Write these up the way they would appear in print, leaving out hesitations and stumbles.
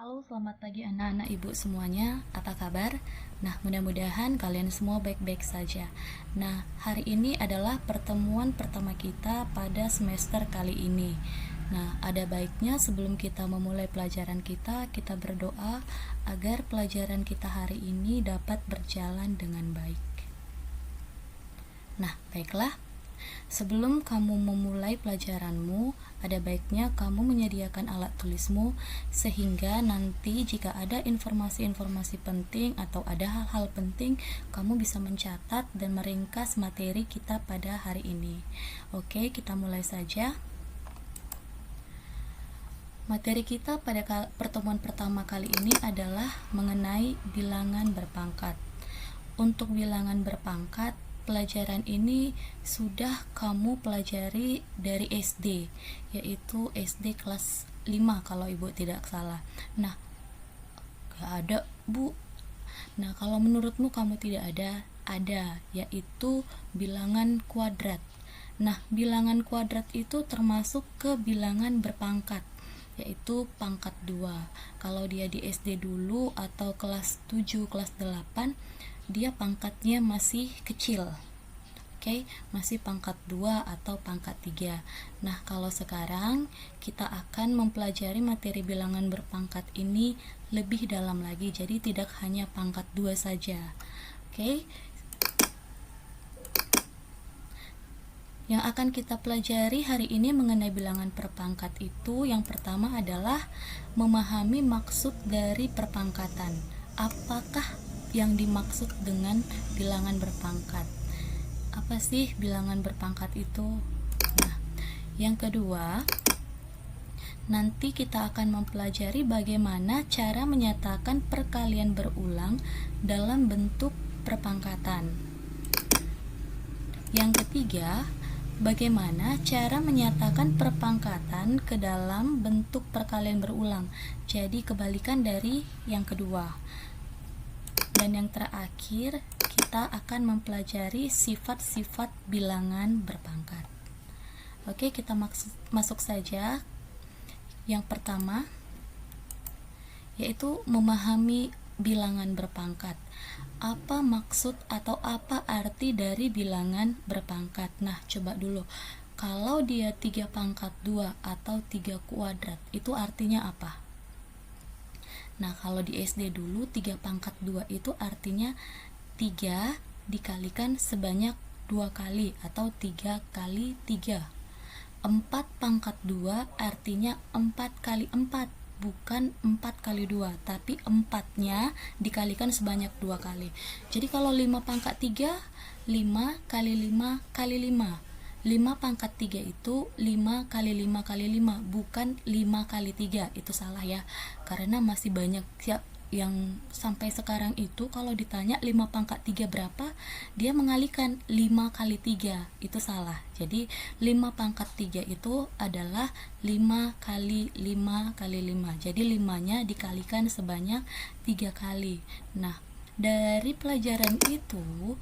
Halo, selamat pagi anak-anak ibu semuanya, apa kabar? Nah, mudah-mudahan kalian semua baik-baik saja. Nah, hari ini adalah pertemuan pertama kita pada semester kali ini. Nah, ada baiknya sebelum kita memulai pelajaran kita berdoa agar pelajaran kita hari ini dapat berjalan dengan baik. Nah, baiklah. Sebelum kamu memulai pelajaranmu, ada baiknya kamu menyediakan alat tulismu sehingga nanti jika ada informasi-informasi penting atau ada hal-hal penting, kamu bisa mencatat dan meringkas materi kita pada hari ini. Oke, kita mulai saja. Materi kita pada pertemuan pertama kali ini adalah mengenai bilangan berpangkat. Untuk bilangan berpangkat, pelajaran ini sudah kamu pelajari dari SD, yaitu SD kelas 5 kalau ibu tidak salah. Nah, gak ada bu. Nah, kalau menurutmu kamu tidak ada, yaitu bilangan kuadrat. Nah, bilangan kuadrat itu termasuk ke bilangan berpangkat, yaitu pangkat 2. Kalau dia di SD dulu atau kelas 7, kelas 8, dia pangkatnya masih kecil. Oke, masih pangkat 2 atau pangkat 3. Nah, kalau sekarang kita akan mempelajari materi bilangan berpangkat ini lebih dalam lagi. Jadi tidak hanya pangkat 2 saja. Oke. Yang akan kita pelajari hari ini mengenai bilangan perpangkat itu, yang pertama adalah memahami maksud dari perpangkatan. Apakah yang dimaksud dengan bilangan berpangkat? Apa sih bilangan berpangkat itu? Nah, yang kedua, nanti kita akan mempelajari bagaimana cara menyatakan perkalian berulang dalam bentuk perpangkatan. Yang ketiga, bagaimana cara menyatakan perpangkatan ke dalam bentuk perkalian berulang. Jadi kebalikan dari yang kedua. Dan yang terakhir, kita akan mempelajari sifat-sifat bilangan berpangkat. Oke, kita masuk saja. Yang pertama, yaitu memahami bilangan berpangkat. Apa maksud atau apa arti dari bilangan berpangkat? Nah, coba dulu. Kalau dia 3 pangkat 2 atau 3 kuadrat, itu artinya apa? Nah, kalau di SD dulu 3 pangkat 2 itu artinya 3 dikalikan sebanyak 2 kali atau 3 kali 3. 4 pangkat 2 artinya 4 kali 4, bukan 4 kali 2, tapi 4-nya dikalikan sebanyak 2 kali. Jadi kalau 5 pangkat 3, 5 kali 5 kali 5. 5 pangkat 3 itu 5 kali 5 kali 5, bukan 5 kali 3. Itu salah ya, karena masih banyak yang sampai sekarang itu kalau ditanya 5 pangkat 3 berapa, dia mengalihkan 5 kali 3. Itu salah. Jadi 5 pangkat 3 itu adalah 5 kali 5 kali 5. Jadi 5-nya dikalikan sebanyak 3 kali. Nah, dari pelajaran itu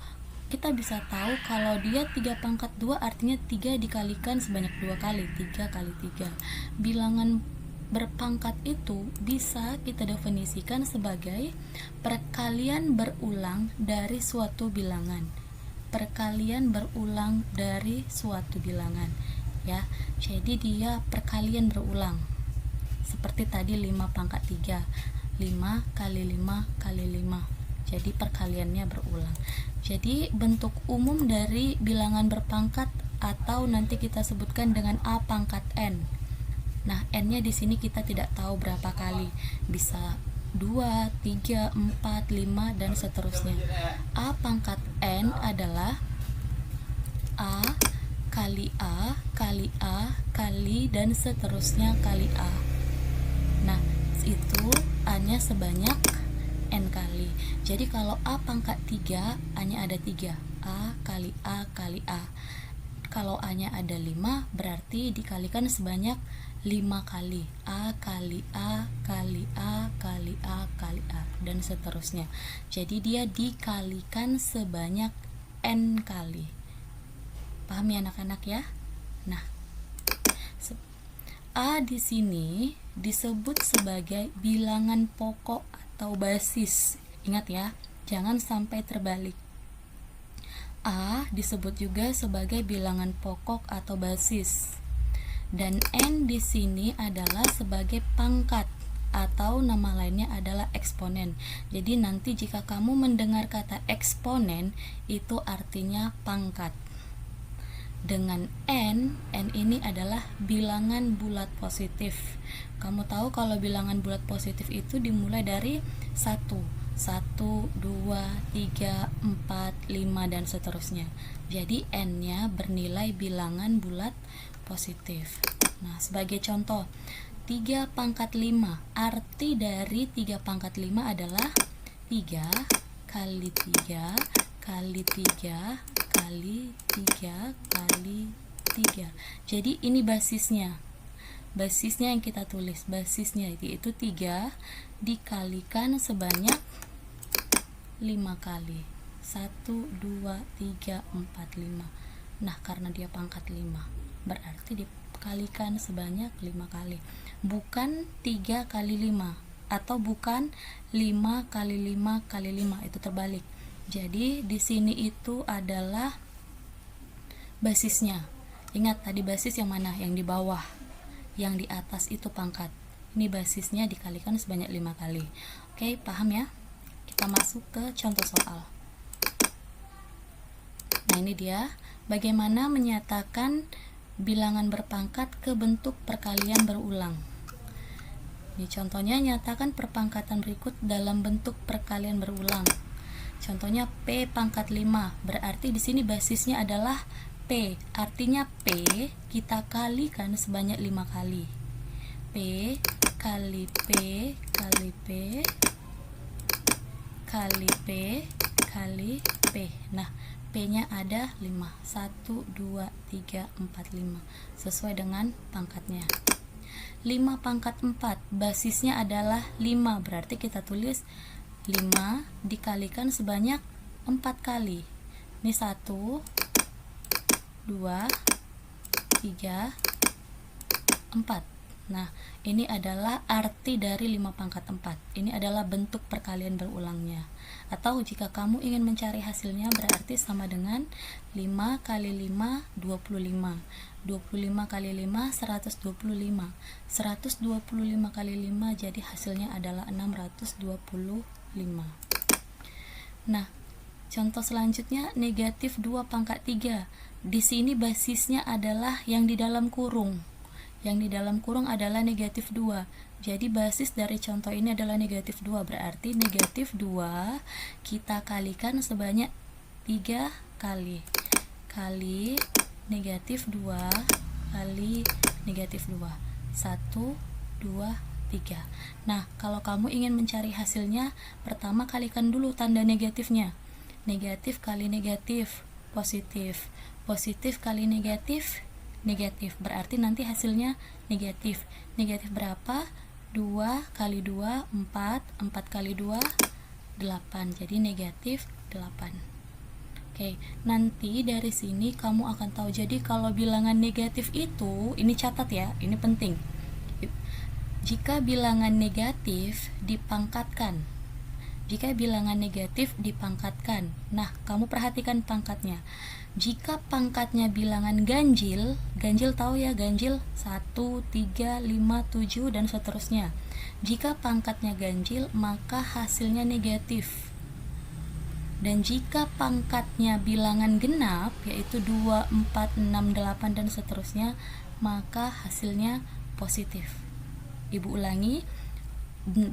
kita bisa tahu kalau dia 3 pangkat 2 artinya 3 dikalikan sebanyak 2 kali, 3 kali 3. Bilangan berpangkat itu bisa kita definisikan sebagai perkalian berulang dari suatu bilangan. Perkalian berulang dari suatu bilangan, ya. Jadi dia perkalian berulang. Seperti tadi 5 pangkat 3, 5 kali 5 kali 5. Jadi perkaliannya berulang. Jadi bentuk umum dari bilangan berpangkat atau nanti kita sebutkan dengan A pangkat N. Nah, N-nya di sini kita tidak tahu berapa kali. Bisa 2, 3, 4, 5 dan seterusnya. A pangkat N adalah A kali A kali A kali dan seterusnya kali A. Nah, itu A-nya sebanyak N kali. Jadi kalau A pangkat 3, A-nya ada 3. A kali A kali A. Kalau A-nya ada 5, berarti dikalikan sebanyak 5 kali. A kali A kali A kali A kali A dan seterusnya. Jadi dia dikalikan sebanyak N kali. Paham ya anak-anak ya? Nah, A di sini disebut sebagai bilangan pokok atau basis. Ingat ya, jangan sampai terbalik. A disebut juga sebagai bilangan pokok atau basis. Dan N di sini adalah sebagai pangkat atau nama lainnya adalah eksponen. Jadi nanti jika kamu mendengar kata eksponen, itu artinya pangkat. Dengan N ini adalah bilangan bulat positif. Kamu tahu kalau bilangan bulat positif itu dimulai dari 1, 2, 3, 4, 5 dan seterusnya. Jadi N-nya bernilai bilangan bulat positif. Nah, sebagai contoh, 3 pangkat 5. Arti dari 3 pangkat 5 adalah 3 kali 3 kali 3 kali 3 kali 3. Jadi ini basisnya. Basisnya yang kita tulis, basisnya yaitu 3 dikalikan sebanyak 5 kali. 1, 2, 3, 4, 5. Nah, karena dia pangkat 5, berarti dikalikan sebanyak 5 kali. Bukan 3 kali 5 atau bukan 5 kali 5 kali 5, itu terbalik. Jadi di sini itu adalah basisnya. Ingat tadi basis yang mana? Yang di bawah. Yang di atas itu pangkat. Ini basisnya dikalikan sebanyak 5 kali. Oke, paham ya? Kita masuk ke contoh soal. Nah, ini dia bagaimana menyatakan bilangan berpangkat ke bentuk perkalian berulang. Ini contohnya, nyatakan perpangkatan berikut dalam bentuk perkalian berulang. Contohnya P pangkat 5, berarti di sini basisnya adalah P. Artinya P kita kalikan sebanyak 5 kali. P kali P kali P kali P kali P. Nah, P-nya ada 5. 1, 2, 3, 4, 5. Sesuai dengan pangkatnya. 5 pangkat 4, basisnya adalah 5. Berarti kita tulis 5 dikalikan sebanyak 4 kali. Ini 1, 2, 3, 4. Nah, ini adalah arti dari 5 pangkat 4. Ini adalah bentuk perkalian berulangnya. Atau jika kamu ingin mencari hasilnya, berarti sama dengan 5 kali 5, 25. 25 kali 5, 125. 125 kali 5, jadi hasilnya adalah 625. Nah, contoh selanjutnya negatif 2 pangkat 3. Di sini basisnya adalah yang di dalam kurung. Yang di dalam kurung adalah negatif 2. Jadi basis dari contoh ini adalah negatif 2. Berarti negatif 2 kita kalikan sebanyak 3 kali. Kali negatif 2 kali negatif 2. 1, 2, 3. Nah, kalau kamu ingin mencari hasilnya, pertama kalikan dulu tanda negatifnya. Negatif kali negatif, positif. Positif kali negatif, negatif. Berarti nanti hasilnya negatif. Negatif berapa? 2 kali 2, 4. 4 kali 2, 8. Jadi negatif 8. Oke, nanti dari sini kamu akan tahu. Jadi kalau bilangan negatif itu, ini catat ya, ini penting. Jika bilangan negatif dipangkatkan. Jika bilangan negatif dipangkatkan. Nah, kamu perhatikan pangkatnya. Jika pangkatnya bilangan ganjil, ganjil tahu ya, ganjil 1, 3, 5, 7 dan seterusnya. Jika pangkatnya ganjil, maka hasilnya negatif. Dan jika pangkatnya bilangan genap, yaitu 2, 4, 6, 8 dan seterusnya, maka hasilnya positif. Ibu ulangi,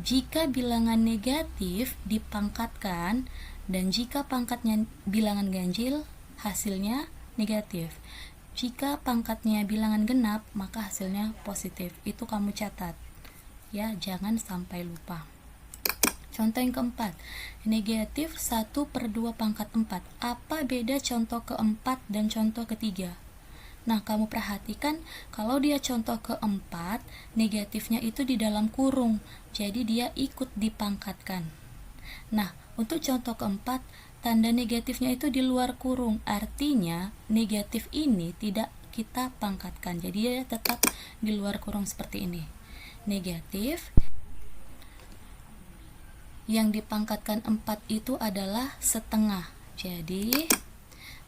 jika bilangan negatif dipangkatkan dan jika pangkatnya bilangan ganjil, hasilnya negatif. Jika pangkatnya bilangan genap, maka hasilnya positif. Itu kamu catat ya, jangan sampai lupa. Contoh yang keempat, negatif 1/2 pangkat 4. Apa beda contoh keempat dan contoh ketiga? Nah, kamu perhatikan kalau dia contoh keempat, negatifnya itu di dalam kurung, jadi dia ikut dipangkatkan. Nah, untuk contoh keempat, tanda negatifnya itu di luar kurung, artinya negatif ini tidak kita pangkatkan. Jadi dia tetap di luar kurung seperti ini. Negatif yang dipangkatkan 4 itu adalah setengah. Jadi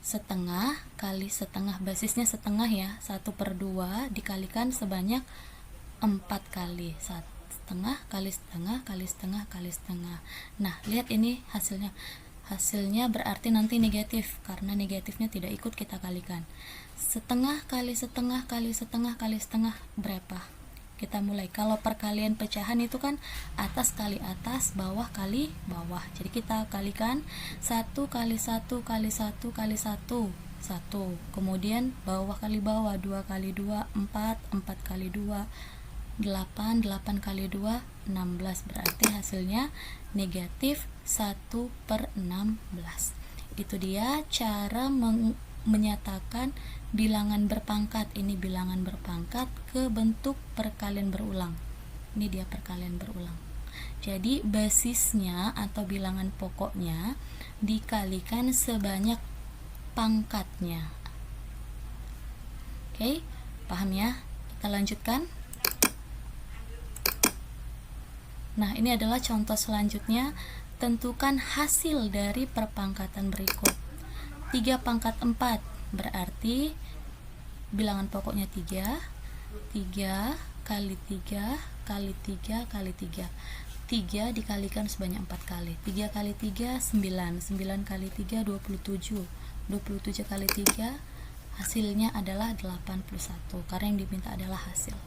setengah kali setengah, basisnya setengah ya, 1/2 dikalikan sebanyak 4 kali. Setengah kali setengah kali setengah kali setengah. Nah, lihat ini hasilnya berarti nanti negatif, karena negatifnya tidak ikut kita kalikan. Setengah kali setengah kali setengah kali setengah berapa? Kita mulai. Kalau perkalian pecahan itu kan atas kali atas, bawah kali bawah. Jadi kita kalikan 1 kali 1 kali 1 kali 1, 1. Kemudian bawah kali bawah, 2 kali 2, 4, 4 kali 2, 8, 8 kali 2, 16. Berarti hasilnya negatif 1/16. Itu dia cara menyatakan bilangan berpangkat. Ini bilangan berpangkat ke bentuk perkalian berulang. Ini dia perkalian berulang. Jadi basisnya atau bilangan pokoknya dikalikan sebanyak pangkatnya. Oke, paham ya? Kita lanjutkan. Nah, ini adalah contoh selanjutnya. Tentukan hasil dari perpangkatan berikut. 3 pangkat 4 berarti bilangan pokoknya 3. 3 kali 3 kali 3 kali 3. 3 dikalikan sebanyak 4 kali. 3 kali 3 9. 9 kali 3 27. 27 kali 3 hasilnya adalah 81, karena yang diminta adalah hasil.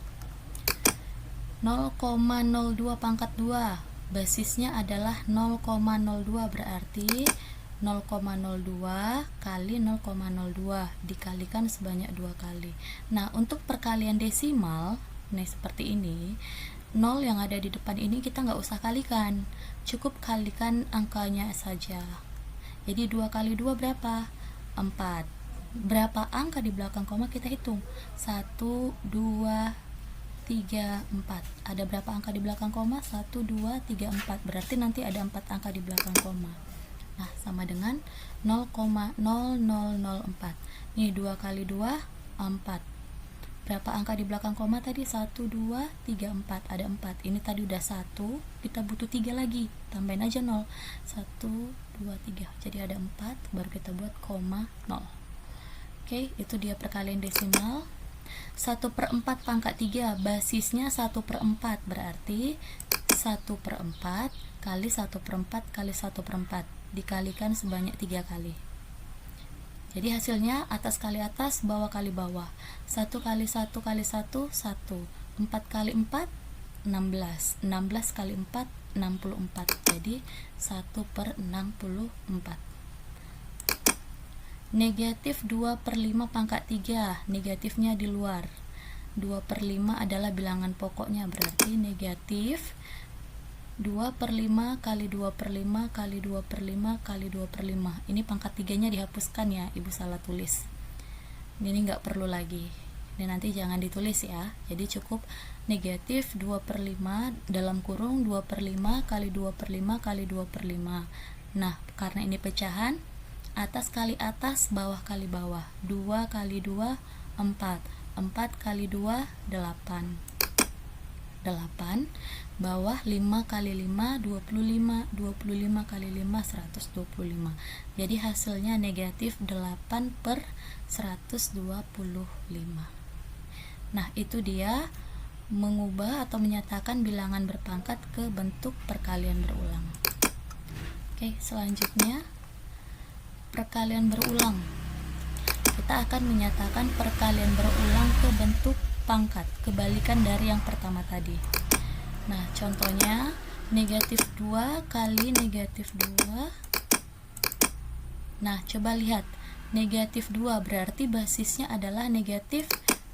0,02 pangkat 2 basisnya adalah 0,02, berarti 0,02 kali 0,02 dikalikan sebanyak 2 kali. Nah, untuk perkalian desimal, nih seperti ini, 0 yang ada di depan ini kita nggak usah kalikan, cukup kalikan angkanya saja. Jadi 2 kali 2 berapa? 4. Berapa angka di belakang koma kita hitung? 1, 2, 3, 4. Ada berapa angka di belakang koma? 1, 2, 3, 4. Berarti nanti ada 4 angka di belakang koma. Nah, sama dengan 0,0004. Nih 2 kali 2, 4. Berapa angka di belakang koma tadi? 1, 2, 3, 4. Ada 4. Ini tadi udah 1, kita butuh 3 lagi. Tambahin aja 0. 1, 2, 3. Jadi ada 4, baru kita buat koma 0. Oke, itu dia perkalian desimal. 1/4 pangkat 3 basisnya 1/4, berarti 1/4 kali 1/4 kali 1/4 dikalikan sebanyak 3 kali. Jadi hasilnya atas kali atas, bawah kali bawah. 1 kali 1 kali 1, 1. 4 kali 4, 16. 16 kali 4, 64. Jadi 1/64. Negatif 2/5 pangkat 3, negatifnya di luar. 2/5 adalah bilangan pokoknya, berarti negatif 2/5 kali 2/5 kali 2/5 kali 2/5. Ini pangkat 3-nya dihapuskan ya, Ibu salah tulis. Ini nggak perlu lagi. Ini nanti jangan ditulis ya. Jadi cukup negatif 2/5 dalam kurung 2/5 kali 2/5 kali 2/5. Nah, karena ini pecahan, atas kali atas, bawah kali bawah. 2 kali 2, 4. 4 kali 2, 8. 8. Bawah 5 kali 5, 25. 25 kali 5, 125. Jadi hasilnya negatif 8/125. Nah, itu dia mengubah atau menyatakan bilangan berpangkat ke bentuk perkalian berulang. Oke, selanjutnya perkalian berulang. Kita akan menyatakan perkalian berulang ke bentuk pangkat, kebalikan dari yang pertama tadi. Nah, contohnya negatif 2 kali negatif 2. Nah, coba lihat, negatif 2 berarti basisnya adalah negatif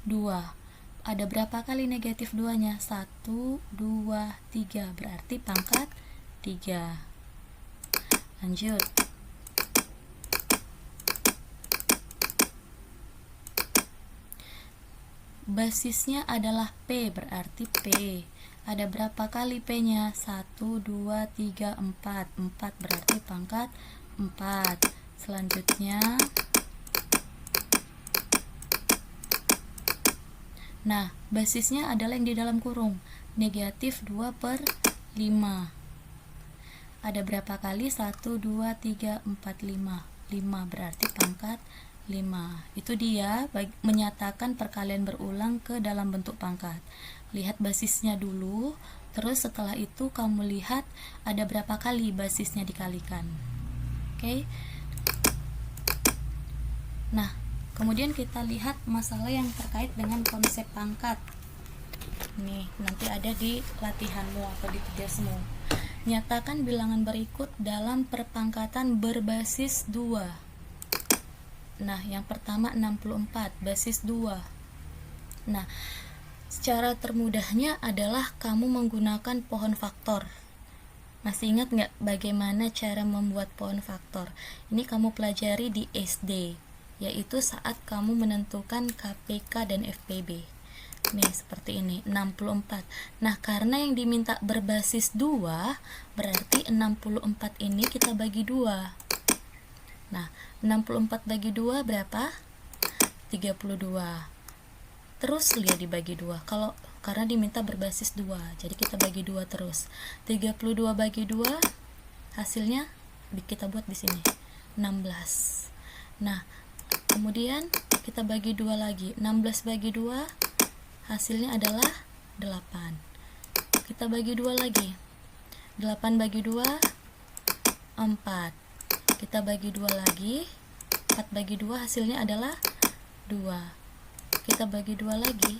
2. Ada berapa kali negatif 2-nya? 1, 2, 3, berarti pangkat 3. Lanjut. Basisnya adalah P, berarti P. Ada berapa kali P-nya? 1, 2, 3, 4. 4 berarti pangkat 4. Selanjutnya Nah, basisnya adalah yang di dalam kurung, negatif 2/5. Ada berapa kali? 1, 2, 3, 4, 5. 5 berarti pangkat 5. Itu dia menyatakan perkalian berulang ke dalam bentuk pangkat. Lihat basisnya dulu, terus setelah itu kamu lihat ada berapa kali basisnya dikalikan. Oke. Nah, kemudian kita lihat masalah yang terkait dengan konsep pangkat. Nih, nanti ada di latihanmu atau di tugasmu. Nyatakan bilangan berikut dalam perpangkatan berbasis 2. Nah, yang pertama 64, basis 2. Nah, secara termudahnya adalah kamu menggunakan pohon faktor. Masih ingat nggak bagaimana cara membuat pohon faktor? Ini kamu pelajari di SD, yaitu saat kamu menentukan KPK dan FPB. Nih, seperti ini, 64. Nah, karena yang diminta berbasis 2, berarti 64 ini kita bagi 2. Nah, 64 bagi 2 berapa? 32. Terus lihat dibagi 2. Karena diminta berbasis 2, jadi kita bagi 2 terus. 32 bagi 2, hasilnya kita buat di sini, 16. Nah, kemudian kita bagi 2 lagi. 16 bagi 2, hasilnya adalah 8. Kita bagi 2 lagi. 8 bagi 2, 4. Kita bagi 2 lagi. 4 bagi 2, hasilnya adalah 2. Kita bagi 2 lagi.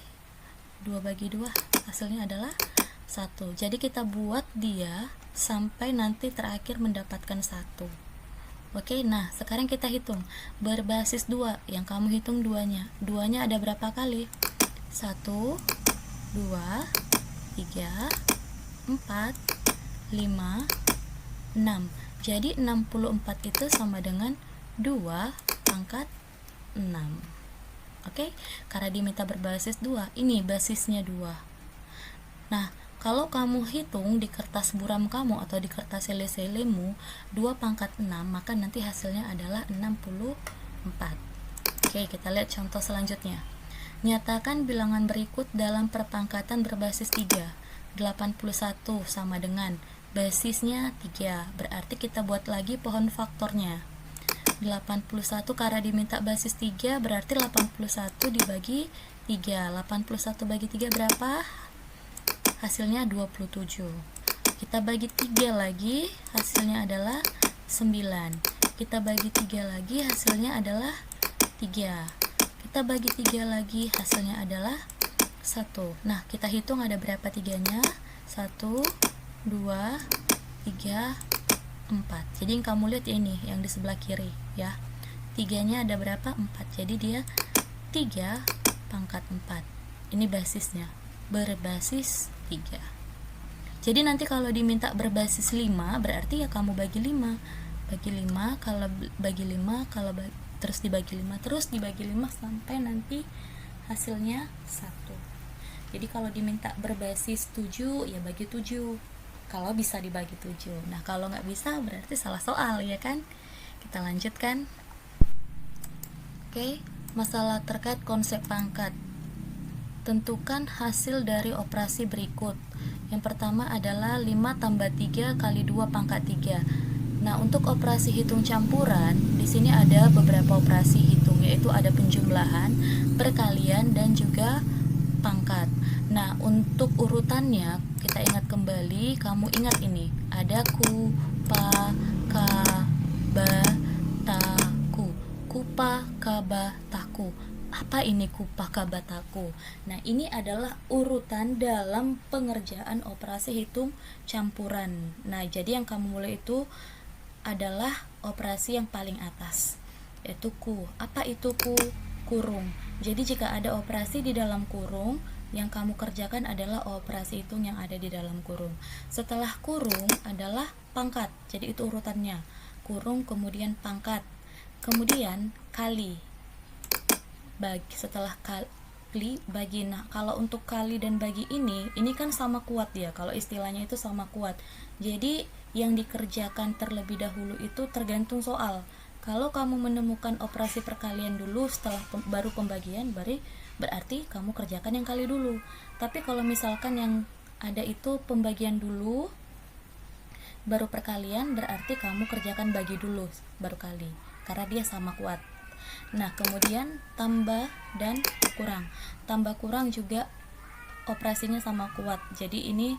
2 bagi 2, hasilnya adalah 1. Jadi kita buat dia sampai nanti terakhir mendapatkan 1. Oke, nah sekarang kita hitung berbasis 2. Yang kamu hitung 2-nya. 2-nya ada berapa kali? 1, 2, 3, 4, 5, 6. Jadi 64 itu sama dengan 2 pangkat 6. Oke, karena diminta berbasis 2, ini basisnya 2. Nah, kalau kamu hitung di kertas buram kamu atau di kertas sele-selemu 2 pangkat 6, maka nanti hasilnya adalah 64. Oke, kita lihat contoh selanjutnya. Nyatakan bilangan berikut dalam perpangkatan berbasis 3. 81 sama dengan basisnya 3. Berarti kita buat lagi pohon faktornya. 81 karena diminta basis 3, berarti 81 dibagi 3. 81 bagi 3 berapa? Hasilnya 27. Kita bagi 3 lagi, hasilnya adalah 9. Kita bagi 3 lagi, hasilnya adalah 3. Kita bagi 3 lagi, hasilnya adalah 1. Nah, kita hitung ada berapa 3-nya? 1, 2, 3, 4. Jadi yang kamu lihat ini yang di sebelah kiri ya. 3-nya ada berapa? 4. Jadi dia 3 pangkat 4. Ini basisnya, berbasis 3. Jadi nanti kalau diminta berbasis 5, berarti ya kamu bagi 5. Bagi 5, kalau bagi 5, terus dibagi 5, terus dibagi 5 sampai nanti hasilnya 1. Jadi kalau diminta berbasis 7, ya bagi 7. Kalau bisa dibagi 7. Nah, kalau nggak bisa berarti salah soal, ya kan? Kita lanjutkan. Oke, masalah terkait konsep pangkat. Tentukan hasil dari operasi berikut. Yang pertama adalah 5 tambah 3 kali 2 pangkat 3. Nah, untuk operasi hitung campuran, di sini ada beberapa operasi hitung, yaitu ada penjumlahan, perkalian, dan juga pangkat. Nah, untuk urutannya, kita ingat kembali, kamu ingat ini, ada ku, pa, ka, ba, taku. Kupa, kaba, taku. Apa ini kupa, kaba, taku? Nah, ini adalah urutan dalam pengerjaan operasi hitung campuran. Nah, jadi yang kamu mulai itu adalah operasi yang paling atas, yaitu ku. Apa itu ku? Kurung. Jadi jika ada operasi di dalam kurung, yang kamu kerjakan adalah operasi hitung yang ada di dalam kurung. Setelah kurung adalah pangkat. Jadi itu urutannya. Kurung, kemudian pangkat, kemudian kali. Setelah kali, bagi. Nah, kalau untuk kali dan bagi ini kan sama kuat ya. Kalau istilahnya itu sama kuat. Jadi yang dikerjakan terlebih dahulu itu tergantung soal. Kalau kamu menemukan operasi perkalian dulu, setelah baru pembagian, berarti kamu kerjakan yang kali dulu. Tapi kalau misalkan yang ada itu pembagian dulu baru perkalian, berarti kamu kerjakan bagi dulu baru kali, karena dia sama kuat. Nah, kemudian tambah dan kurang. Tambah kurang juga operasinya sama kuat. Jadi ini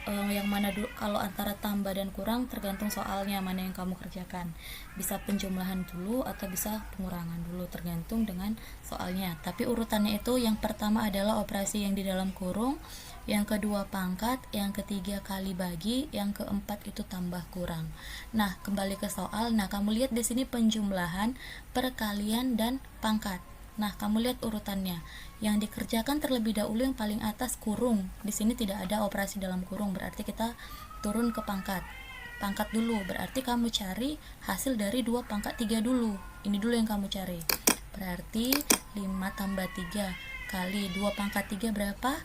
yang mana dulu, kalau antara tambah dan kurang tergantung soalnya mana yang kamu kerjakan. Bisa penjumlahan dulu atau bisa pengurangan dulu, tergantung dengan soalnya. Tapi urutannya itu yang pertama adalah operasi yang di dalam kurung, yang kedua pangkat, yang ketiga kali bagi, yang keempat itu tambah kurang. Nah, kembali ke soal. Nah, kamu lihat di sini penjumlahan, perkalian dan pangkat. Nah, kamu lihat urutannya. Yang dikerjakan terlebih dahulu yang paling atas kurung. Di sini tidak ada operasi dalam kurung, berarti kita turun ke pangkat. Pangkat dulu, berarti kamu cari hasil dari 2 pangkat 3 dulu. Ini dulu yang kamu cari. Berarti 5 tambah 3 kali 2 pangkat 3 berapa?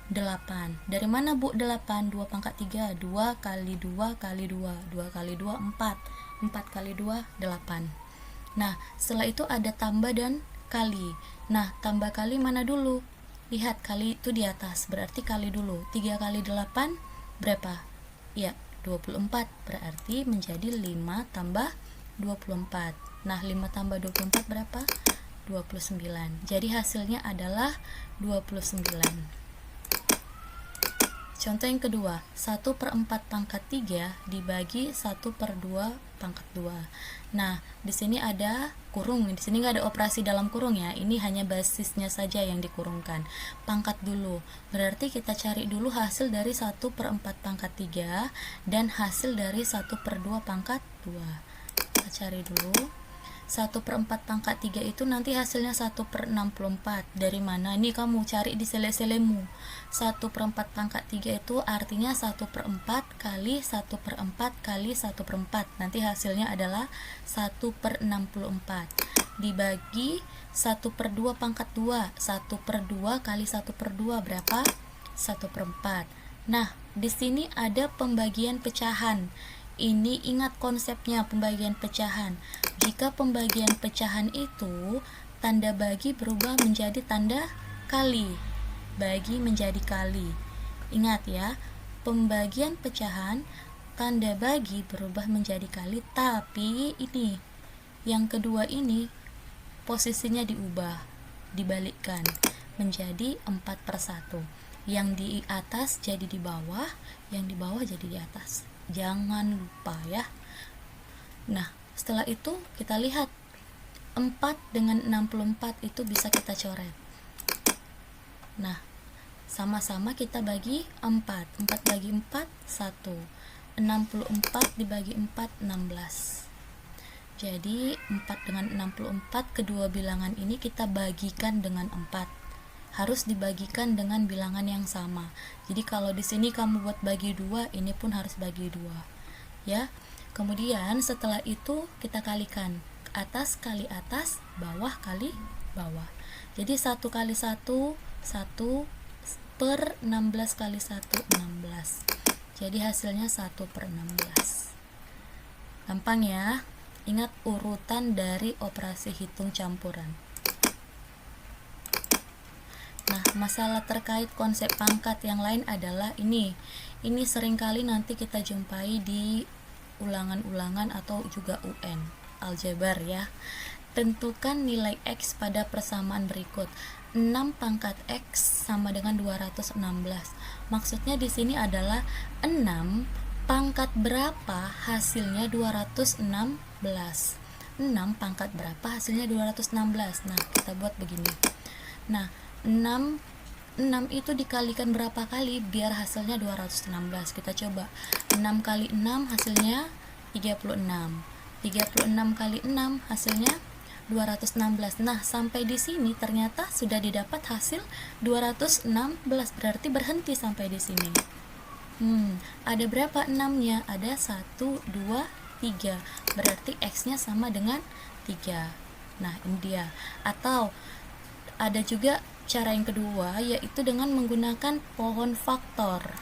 8. Dari mana Bu 8? 2 pangkat 3, 2 kali 2 kali 2, 2 kali 2 4, 4 kali 2 8. Nah, setelah itu ada tambah dan kali. Nah, tambah kali mana dulu? Lihat, kali itu di atas, berarti kali dulu. 3 kali 8 berapa? Ya, 24. Berarti menjadi 5 tambah 24. Nah, 5 tambah 24 berapa? 29. Jadi hasilnya adalah 29. Contoh yang kedua, 1/4 pangkat 3 dibagi 1/2 pangkat 2. Nah, di sini ada kurung, di sini nggak ada operasi dalam kurung ya, ini hanya basisnya saja yang dikurungkan. Pangkat dulu, berarti kita cari dulu hasil dari 1/4 pangkat 3 dan hasil dari 1/2 pangkat 2. Kita cari dulu. 1/4 pangkat 3 itu nanti hasilnya 1/64. Dari mana? Ini kamu cari di sele-selemu. 1/4 pangkat 3 itu artinya 1/4 kali 1/4 kali 1/4. Nanti hasilnya adalah 1/64. Dibagi 1/2 pangkat 2. 1/2 kali 1/2 berapa? 1/4. Nah, di sini ada pembagian pecahan. Ini ingat konsepnya pembagian pecahan. Jika pembagian pecahan itu tanda bagi berubah menjadi tanda kali. Bagi menjadi kali. Ingat ya, pembagian pecahan tanda bagi berubah menjadi kali, tapi ini yang kedua ini posisinya diubah, dibalikkan menjadi 4/1. Yang di atas jadi di bawah, yang di bawah jadi di atas. Jangan lupa ya. Nah, setelah itu kita lihat 4 dengan 64 itu bisa kita coret. Nah, sama-sama kita bagi 4. 4 bagi 4 1. 64 dibagi 4 16. Jadi 4 dengan 64, kedua bilangan ini kita bagikan dengan 4. Harus dibagikan dengan bilangan yang sama. Jadi kalau di sini kamu buat bagi 2, ini pun harus bagi 2. Ya. Kemudian setelah itu kita kalikan. Atas kali atas, bawah kali bawah. Jadi 1 kali 1 1 per 16 kali 1 16. Jadi hasilnya 1/16. Gampang ya. Ingat urutan dari operasi hitung campuran. Nah, masalah terkait konsep pangkat yang lain adalah ini. Ini seringkali nanti kita jumpai di ulangan-ulangan atau juga UN aljabar ya. Tentukan nilai X pada persamaan berikut. 6 pangkat X sama dengan 216. Maksudnya di sini adalah 6 pangkat berapa hasilnya 216. 6 pangkat berapa hasilnya 216. Nah, kita buat begini. Nah, 6 itu dikalikan berapa kali biar hasilnya 216. Kita coba. 6 kali 6 hasilnya 36. 36 kali 6 hasilnya 216. Nah, sampai di sini ternyata sudah didapat hasil 216. Berarti berhenti sampai di sini. Ada berapa 6-nya? Ada 1, 2, 3. Berarti X-nya sama dengan 3. Nah, ini dia. Atau ada juga cara yang kedua, yaitu dengan menggunakan pohon faktor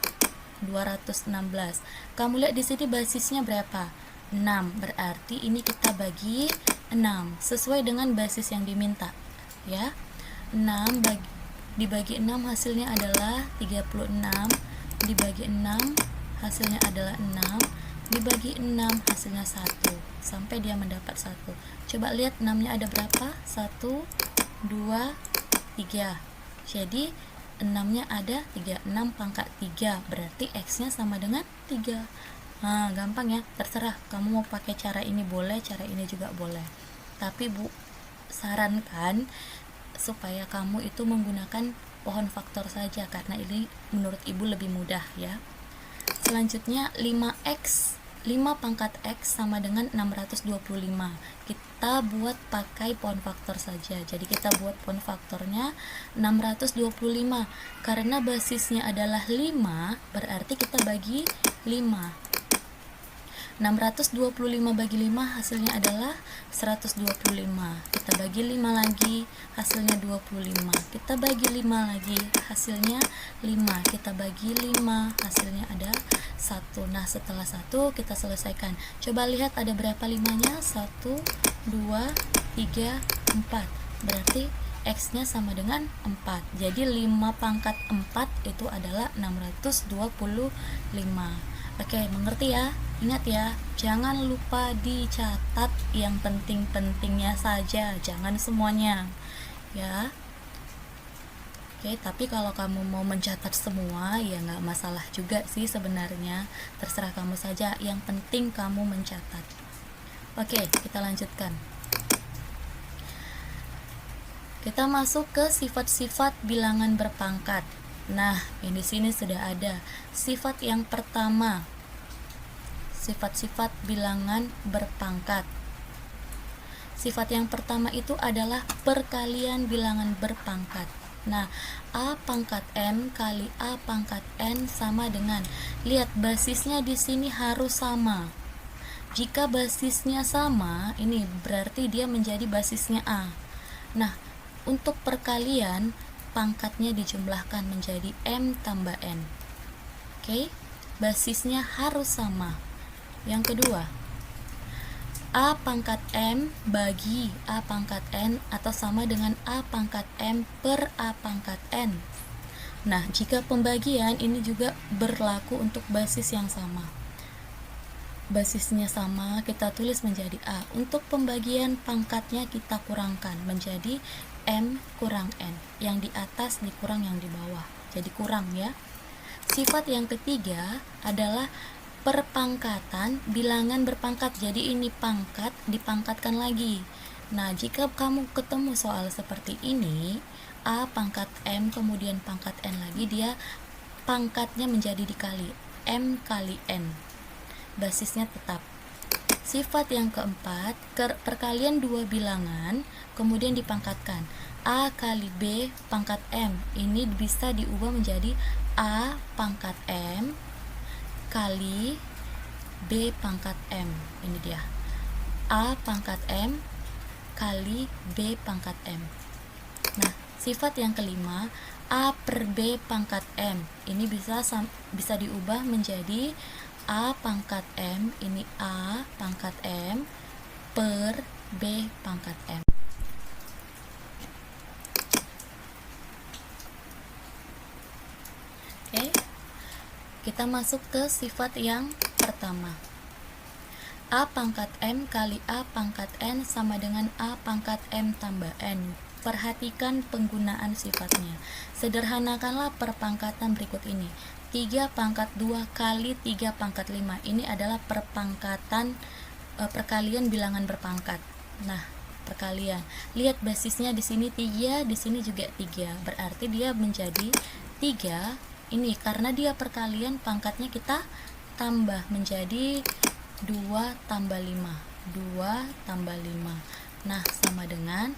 216. Kamu lihat di sini basisnya berapa? 6. Berarti ini kita bagi 6 sesuai dengan basis yang diminta, ya. dibagi 6 hasilnya adalah 36, dibagi 6 hasilnya adalah 6, dibagi 6 hasilnya 1, sampai dia mendapat 1. Coba lihat 6-nya ada berapa? 1, 2, 3. Jadi 6-nya ada 3, 6 pangkat 3, berarti X-nya sama dengan 3. Nah, gampang ya, terserah kamu mau pakai cara ini boleh, cara ini juga boleh. Tapi Bu sarankan supaya kamu itu menggunakan pohon faktor saja, karena ini menurut Ibu lebih mudah ya. Selanjutnya 5 pangkat X sama dengan 625. Kita buat pakai pohon faktor saja. Jadi kita buat pohon faktornya 625. Karena basisnya adalah 5, berarti kita bagi 5. 625 bagi 5 hasilnya adalah 125. Kita bagi 5 lagi, hasilnya 25. Kita bagi 5 lagi, hasilnya 5. Kita bagi 5, hasilnya ada 1. Nah, setelah 1 kita selesaikan. Coba lihat ada berapa 5-nya? 1, 2, 3, 4. Berarti X-nya sama dengan 4. Jadi 5 pangkat 4 itu adalah 625. Oke, mengerti ya? Ingat ya, jangan lupa dicatat yang penting-pentingnya saja, jangan semuanya ya. Oke, tapi kalau kamu mau mencatat semua ya nggak masalah juga sih sebenarnya, terserah kamu saja, yang penting kamu mencatat. Oke, kita lanjutkan. Kita masuk ke sifat-sifat bilangan berpangkat. Nah, di sini sudah ada sifat yang pertama, sifat-sifat bilangan berpangkat. Sifat yang pertama itu adalah perkalian bilangan berpangkat. Nah, A pangkat M kali A pangkat N sama dengan, lihat basisnya di sini harus sama. Jika basisnya sama, ini berarti dia menjadi basisnya A. Nah, untuk perkalian, pangkatnya dijumlahkan menjadi M tambah N. Oke, basisnya harus sama. Yang kedua, A pangkat M bagi A pangkat N atau sama dengan A pangkat M per A pangkat N. Nah, jika pembagian ini juga berlaku untuk basis yang sama. Basisnya sama, kita tulis menjadi A. Untuk pembagian pangkatnya kita kurangkan menjadi M kurang N. Yang di atas dikurang yang di bawah. Jadi kurang ya. Sifat yang ketiga adalah perpangkatan bilangan berpangkat. Jadi ini pangkat dipangkatkan lagi. Nah, jika kamu ketemu soal seperti ini, A pangkat M kemudian pangkat N lagi, dia pangkatnya menjadi dikali M kali N. Basisnya tetap. Sifat yang keempat, perkalian dua bilangan kemudian dipangkatkan. A kali B pangkat M. Ini bisa diubah menjadi A pangkat M kali B pangkat M. Ini dia, A pangkat M kali B pangkat M. Nah, sifat yang kelima, A per B pangkat M. Ini bisa diubah menjadi A pangkat M, ini A pangkat M per B pangkat M. Oke, kita masuk ke sifat yang pertama. A pangkat M kali A pangkat N sama dengan A pangkat M tambah N. Perhatikan penggunaan sifatnya. Sederhanakanlah perpangkatan berikut ini. 3 pangkat 2 kali 3 pangkat 5. Ini adalah perpangkatan perkalian bilangan berpangkat. Nah, perkalian. Lihat basisnya di sini 3, di sini juga 3. Berarti dia menjadi 3. Ini karena dia perkalian, pangkatnya kita tambah menjadi 2 tambah 5. 2 tambah 5. Nah, sama dengan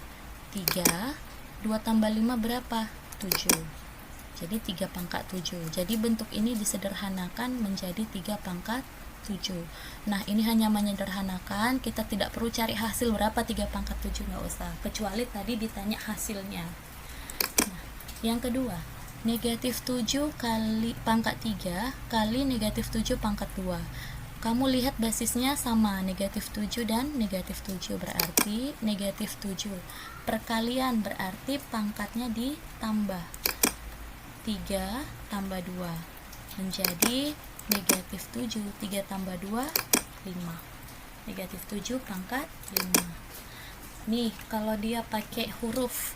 3. 2 tambah 5 berapa? 7. Jadi 3 pangkat 7. Jadi bentuk ini disederhanakan menjadi 3 pangkat 7. Nah, ini hanya menyederhanakan, kita tidak perlu cari hasil berapa 3 pangkat 7, nggak usah. Kecuali tadi ditanya hasilnya. Nah, yang kedua, negatif 7 kali pangkat 3 kali negatif 7 pangkat 2. kamu lihat basisnya sama, negatif 7 dan negatif 7, berarti negatif 7 perkalian, berarti pangkatnya ditambah, 3 tambah 2 menjadi negatif 7, 3 tambah 2 5, negatif 7 pangkat 5. Nih kalau dia pakai huruf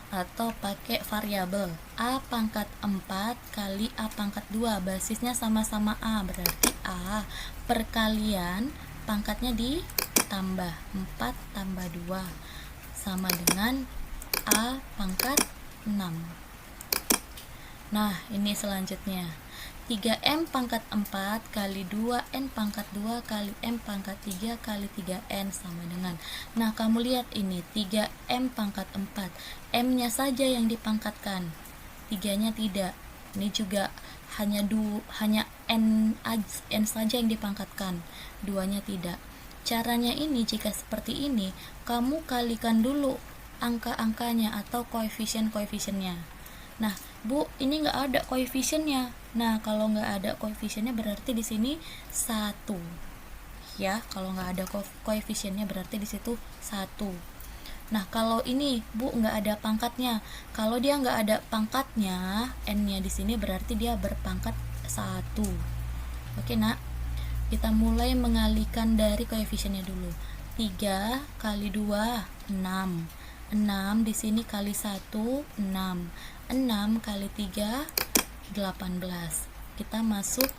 atau pakai variabel A pangkat 4 kali A pangkat 2, basisnya sama-sama A, berarti A perkalian pangkatnya ditambah, 4 tambah 2 sama dengan A pangkat 6. Nah ini selanjutnya 3M pangkat 4 kali 2N pangkat 2 kali M pangkat 3 kali 3N sama dengan, nah kamu lihat ini 3M pangkat 4, M nya saja yang dipangkatkan, 3 nya tidak. Ini juga hanya N saja yang dipangkatkan, 2 nya tidak. Caranya ini, jika seperti ini, kamu kalikan dulu angka-angkanya atau koefisien-koefisiennya. Nah, Bu, ini nggak ada koefisiennya. Nah, kalau nggak ada koefisiennya berarti di sini 1. Ya, kalau nggak ada koefisiennya berarti di situ 1. Nah, kalau ini, Bu, nggak ada pangkatnya. Kalau dia nggak ada pangkatnya, N-nya di sini berarti dia berpangkat 1. Oke, Nak. Kita mulai mengalihkan dari koefisiennya dulu. 3 kali 2, 6. 6 di sini kali 1, 6. 6 kali 3, 18. Kita masuk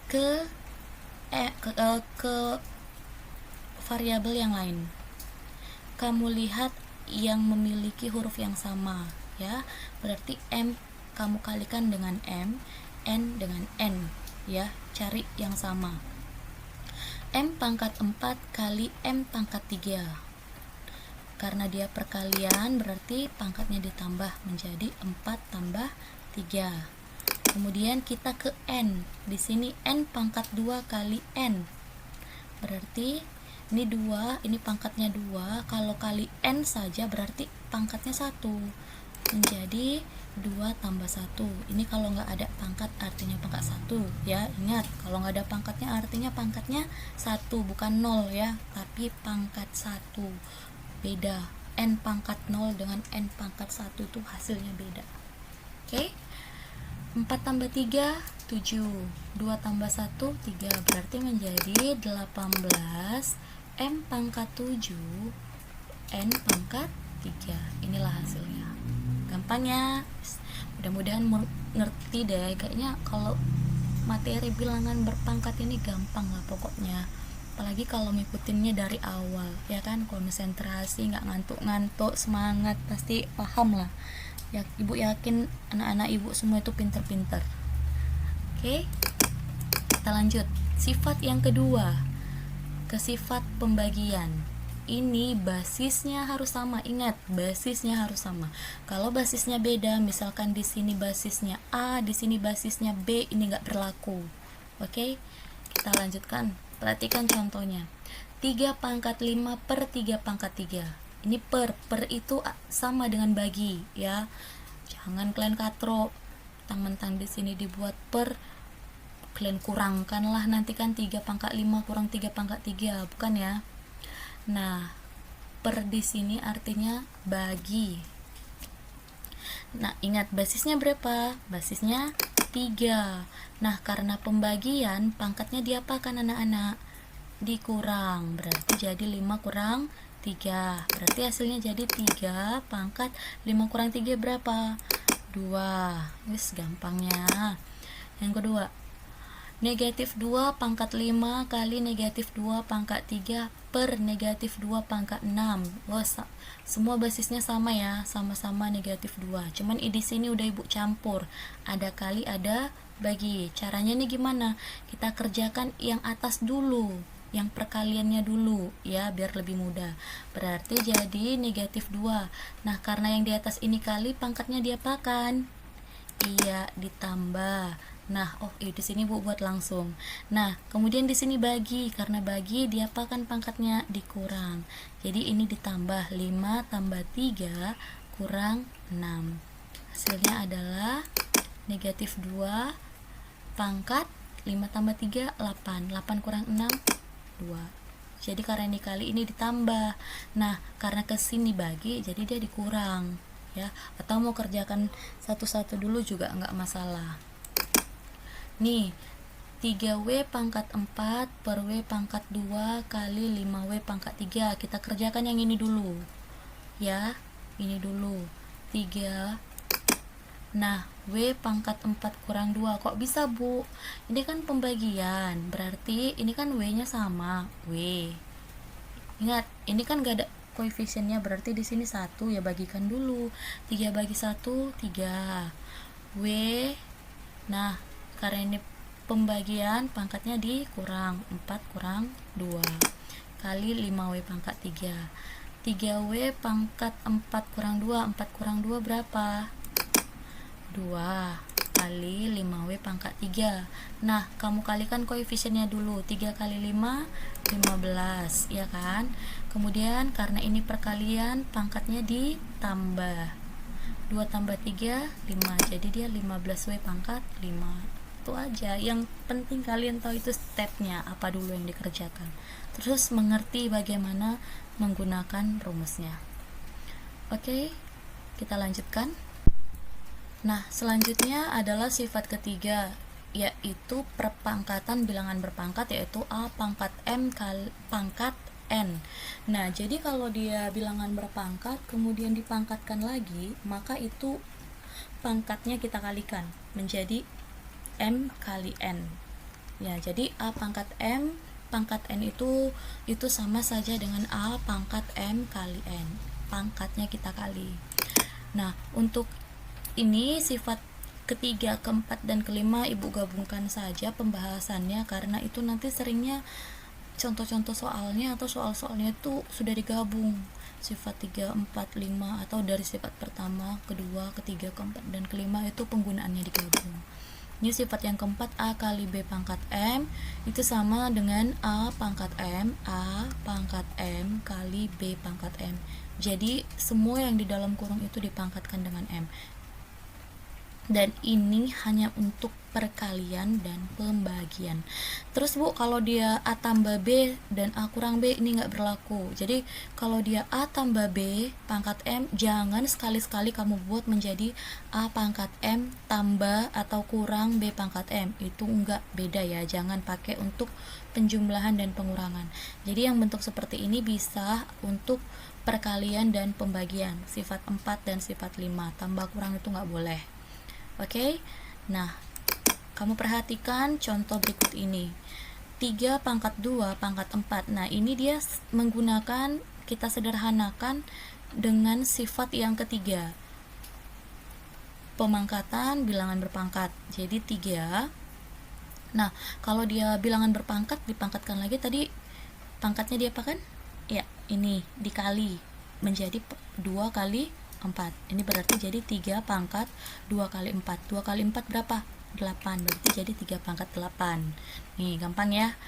ke variabel yang lain. Kamu lihat yang memiliki huruf yang sama, ya. Berarti M kamu kalikan dengan M, N dengan N, ya. Cari yang sama. M pangkat 4 kali M pangkat 3. Karena dia perkalian berarti pangkatnya ditambah menjadi 4 tambah 3. Kemudian kita ke N. Di sini N pangkat 2 kali N. Berarti ini 2, ini pangkatnya 2. Kalau kali N saja berarti pangkatnya 1. Menjadi 2 tambah 1. Ini kalau nggak ada pangkat artinya pangkat 1, ya. Ingat, kalau nggak ada pangkatnya artinya pangkatnya 1, bukan 0, ya. Tapi pangkat 1. Beda, N pangkat 0 dengan N pangkat 1 itu hasilnya beda. Oke, 4 tambah 3, 7. 2 tambah 1, 3. Berarti menjadi 18 M pangkat 7 N pangkat 3. Inilah hasilnya. Gampang ya. Mudah-mudahan ngerti deh. Kayaknya kalau materi bilangan berpangkat ini gampang lah pokoknya. Apalagi kalau ngikutinnya dari awal, ya kan, konsentrasi, nggak ngantuk-ngantuk, semangat, pasti paham lah ya. Ibu yakin anak-anak ibu semua itu pinter-pinter. Oke, kita lanjut. Sifat yang kedua, ke sifat pembagian. Ini basisnya harus sama. Ingat, basisnya harus sama. Kalau basisnya beda, misalkan di sini basisnya A, di sini basisnya B, ini nggak berlaku. Oke, kita lanjutkan. Perhatikan contohnya. 3 pangkat 5 per 3 pangkat 3. Ini per itu sama dengan bagi, ya. Jangan kalian katro. Mentang-mentang di sini dibuat per, kalian kurangkanlah nanti kan 3 pangkat 5 kurang 3 pangkat 3, bukan ya? Nah, per di sini artinya bagi. Nah, ingat basisnya berapa? Basisnya 3. Nah, karena pembagian pangkatnya diapakan anak-anak? Dikurang. Berarti jadi 5 kurang 3. Berarti hasilnya jadi 3 pangkat 5 kurang 3 berapa? 2. Wis gampangnya. Yang kedua, negatif 2 pangkat 5 kali negatif 2 pangkat 3 per negatif 2 pangkat 6. Wah, semua basisnya sama ya, sama-sama negatif 2. Cuman di sini udah ibu campur, ada kali ada bagi. Caranya nih gimana? Kita kerjakan yang atas dulu, yang perkaliannya dulu, ya, biar lebih mudah. Berarti jadi negatif 2. Nah, karena yang di atas ini kali, pangkatnya diapakan? Iya, ditambah. Nah, di sini Bu buat langsung. Nah, kemudian di sini bagi, karena bagi diapakan pangkatnya? Dikurang. Jadi ini ditambah 5 tambah 3 kurang 6. Hasilnya adalah negatif 2 pangkat 5 tambah 3 8, 8 kurang 6 2. Jadi karena dikali ini ditambah. Nah, karena kesini bagi jadi dia dikurang ya, atau mau kerjakan satu-satu dulu juga nggak masalah. Nih, 3W pangkat 4 per W pangkat 2 kali 5W pangkat 3. Kita kerjakan yang ini dulu ya, ini dulu 3. Nah, W pangkat 4 kurang 2. Kok bisa, Bu? Ini kan pembagian, berarti ini kan W nya sama, W. Ingat, ini kan gak ada koefisiennya, berarti di sini 1 ya, bagikan dulu. 3 bagi 1 3. W. Nah, karena ini pembagian, pangkatnya dikurang, 4 kurang 2 kali 5W pangkat 3. 3W pangkat 4 kurang 2, 4 kurang 2 berapa? 2 kali 5W pangkat 3. Nah, kamu kalikan koefisiennya dulu. 3 kali 5 15 ya kan. Kemudian karena ini perkalian, pangkatnya ditambah. 2 tambah 3 5, jadi dia 15W pangkat 5. Itu aja, yang penting kalian tahu itu stepnya apa dulu yang dikerjakan, terus mengerti bagaimana menggunakan rumusnya. Oke, kita lanjutkan. Nah, selanjutnya adalah sifat ketiga, yaitu perpangkatan bilangan berpangkat, yaitu A pangkat M kali pangkat N. Nah, jadi kalau dia bilangan berpangkat kemudian dipangkatkan lagi, maka itu pangkatnya kita kalikan menjadi M kali N ya. Jadi A pangkat M pangkat N itu sama saja dengan A pangkat M kali N, pangkatnya kita kali. Nah, untuk ini sifat ketiga, keempat, dan kelima Ibu gabungkan saja pembahasannya, karena itu nanti seringnya contoh-contoh soalnya atau soal-soalnya itu sudah digabung sifat 3, 4, 5, atau dari sifat pertama, kedua, ketiga, keempat, dan kelima itu penggunaannya digabung. Ini sifat yang keempat, A kali B pangkat M itu sama dengan A pangkat M kali B pangkat M. Jadi semua yang di dalam kurung itu dipangkatkan dengan M. Dan ini hanya untuk perkalian dan pembagian. Terus Bu, kalau dia A tambah B dan A kurang B ini nggak berlaku. Jadi kalau dia A tambah B pangkat M, jangan sekali-sekali kamu buat menjadi A pangkat M tambah atau kurang B pangkat M. Itu nggak, beda ya, jangan pakai untuk penjumlahan dan pengurangan. Jadi yang bentuk seperti ini bisa untuk perkalian dan pembagian, sifat 4 dan sifat 5. Tambah kurang itu nggak boleh. Oke, nah kamu perhatikan contoh berikut ini, 3 pangkat 2 pangkat 4. Nah ini dia menggunakan, kita sederhanakan dengan sifat yang ketiga, pemangkatan bilangan berpangkat. Jadi 3. Nah kalau dia bilangan berpangkat, dipangkatkan lagi, tadi pangkatnya dia apa kan? Ya, ini dikali menjadi 2 kali 4. Ini berarti jadi 3 pangkat 2 kali 4. 2 kali 4 berapa? 8. Berarti jadi 3 pangkat 8. Nih, gampang ya.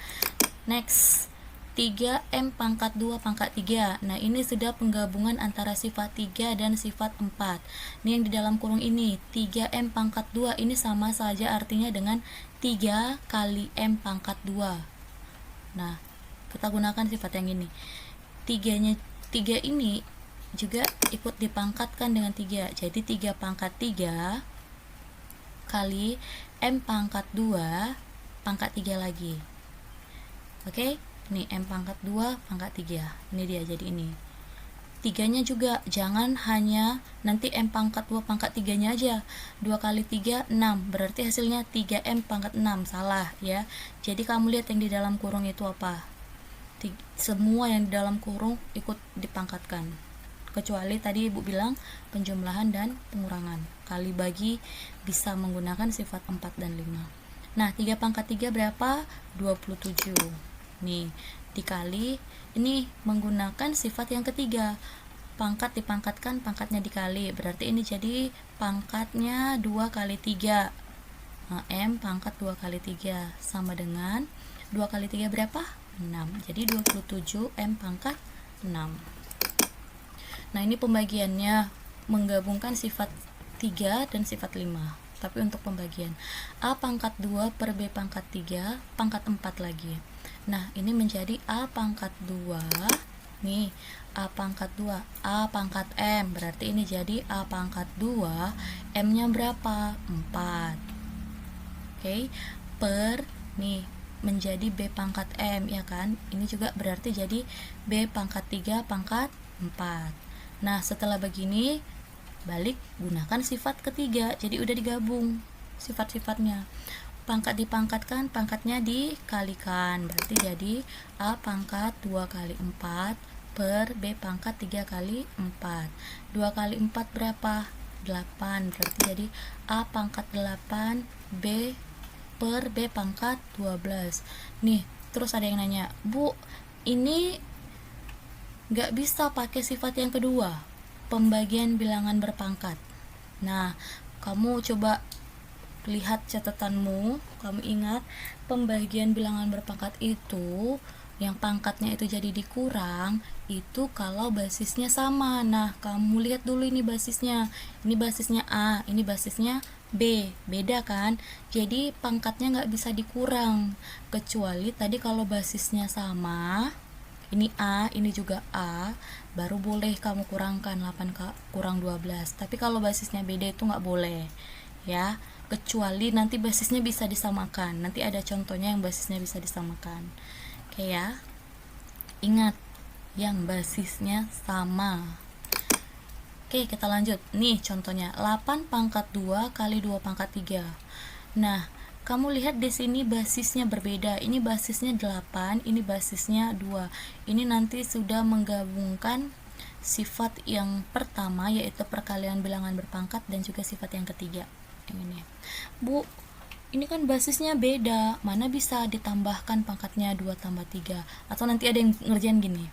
Next, 3M pangkat 2 pangkat 3. Nah, ini sudah penggabungan antara sifat 3 dan sifat 4. Ini yang di dalam kurung ini, 3M pangkat 2 ini sama saja artinya dengan 3 kali M pangkat 2. Nah, kita gunakan sifat yang ini. 3 ini juga ikut dipangkatkan dengan 3. Jadi 3 pangkat 3 kali M pangkat 2 pangkat 3 lagi. Oke, nih M pangkat 2 pangkat 3. Ini dia, jadi ini. 3-nya juga jangan hanya nanti M pangkat 2 pangkat 3-nya aja. 2 kali 3 6. Berarti hasilnya 3M pangkat 6. Salah ya. Jadi kamu lihat yang di dalam kurung itu apa? Semua yang di dalam kurung ikut dipangkatkan, kecuali tadi Ibu bilang penjumlahan dan pengurangan. Kali bagi bisa menggunakan sifat 4 dan 5. Nah, 3 pangkat 3 berapa? 27. Nih, dikali, ini menggunakan sifat yang ketiga. Pangkat dipangkatkan, pangkatnya dikali. Berarti ini jadi pangkatnya 2 kali 3. Nah, M pangkat 2 kali 3 sama dengan 2 kali 3 berapa? 6. Jadi 27 M pangkat 6. Nah, ini pembagiannya menggabungkan sifat 3 dan sifat 5. tapi untuk pembagian A pangkat 2 per B pangkat 3 pangkat 4 lagi. Nah, ini menjadi A pangkat 2, nih, A pangkat 2, A pangkat M, berarti ini jadi A pangkat 2, M-nya berapa? 4. Oke, per, nih, menjadi B pangkat M, ya kan? Ini juga berarti jadi B pangkat 3 pangkat 4. Nah, setelah begini, balik gunakan sifat ketiga, jadi udah digabung sifat-sifatnya. Pangkat dipangkatkan, pangkatnya dikalikan, berarti jadi A pangkat 2 kali 4 per B pangkat 3 kali 4. 2 kali 4 berapa? 8, berarti jadi A pangkat 8 B per B pangkat 12. Nih, terus ada yang nanya, Bu, ini nggak bisa pakai sifat yang kedua, pembagian bilangan berpangkat. Nah, kamu coba lihat catatanmu, kamu ingat pembagian bilangan berpangkat itu yang pangkatnya itu jadi dikurang itu kalau basisnya sama. Nah, kamu lihat dulu ini basisnya A, ini basisnya B, beda kan? Jadi pangkatnya nggak bisa dikurang, kecuali tadi kalau basisnya sama, ini A, ini juga A, baru boleh kamu kurangkan 8 kurang 12. Tapi kalau basisnya beda itu nggak boleh, ya, kecuali nanti basisnya bisa disamakan. Nanti ada contohnya yang basisnya bisa disamakan. Oke ya, ingat yang basisnya sama. Oke, kita lanjut. Nih contohnya 8 pangkat 2 kali 2 pangkat 3. Nah, kamu lihat di sini basisnya berbeda. Ini basisnya 8, ini basisnya 2. Ini nanti sudah menggabungkan sifat yang pertama, yaitu perkalian bilangan berpangkat, dan juga sifat yang ketiga. Ini, Bu, ini kan basisnya beda, mana bisa ditambahkan pangkatnya 2 tambah 3? Atau nanti ada yang ngerjain gini,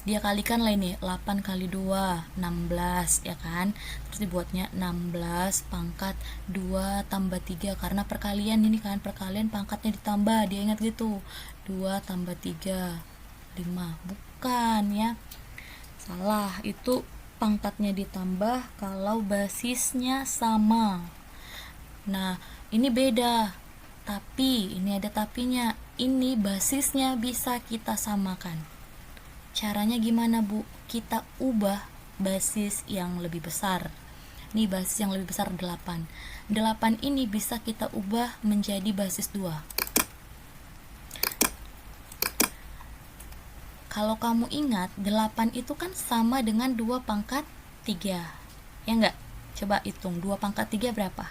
dia kalikan lah ini, 8 kali 2 16, ya kan? Terus dibuatnya 16 pangkat 2 tambah 3, karena perkalian ini kan, perkalian pangkatnya ditambah, dia ingat gitu, 2 tambah 3 5. Bukan ya, salah, itu pangkatnya ditambah kalau basisnya sama. Nah, ini beda, tapi ini ada tapinya, ini basisnya bisa kita samakan. Caranya gimana, Bu? Kita ubah basis yang lebih besar. Nih basis yang lebih besar 8. 8 ini bisa kita ubah menjadi basis 2. Kalau kamu ingat, 8 itu kan sama dengan 2 pangkat 3. Ya enggak? Coba hitung, 2 pangkat 3 berapa?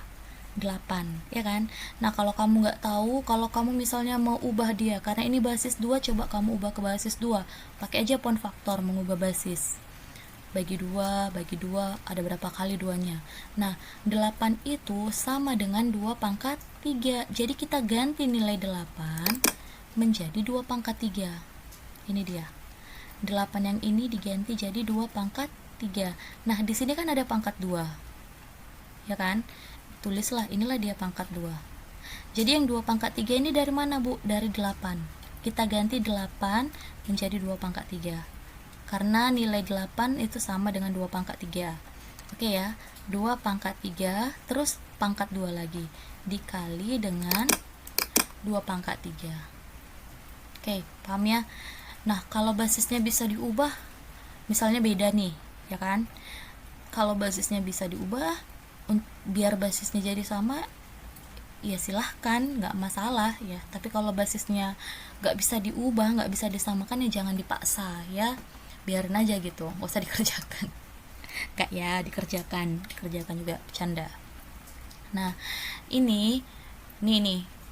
8, ya kan? Nah, kalau kamu nggak tahu, kalau kamu misalnya mau ubah dia, karena ini basis 2, coba kamu ubah ke basis 2. Pakai aja poin faktor mengubah basis. Bagi 2, ada berapa kali 2-nya. Nah, 8 itu sama dengan 2 pangkat 3. Jadi kita ganti nilai 8 menjadi 2 pangkat 3. Ini dia. 8 yang ini diganti jadi 2 pangkat 3. Nah, di sini kan ada pangkat 2. Ya kan? Tulislah, inilah dia pangkat 2. Jadi yang 2 pangkat 3 ini dari mana, Bu? Dari 8. Kita ganti 8 menjadi 2 pangkat 3. Karena nilai 8 itu sama dengan 2 pangkat 3. Oke ya, 2 pangkat 3, terus pangkat 2 lagi. Dikali dengan 2 pangkat 3. Oke, paham ya? Nah, kalau basisnya bisa diubah, misalnya beda nih, ya kan? Kalau basisnya bisa diubah, biar basisnya jadi sama, ya silahkan, nggak masalah ya. Tapi kalau basisnya nggak bisa diubah, nggak bisa disamakan, ya jangan dipaksa ya, biarin aja gitu, nggak usah dikerjakan. Nggak ya, dikerjakan juga, bercanda. Nah, ini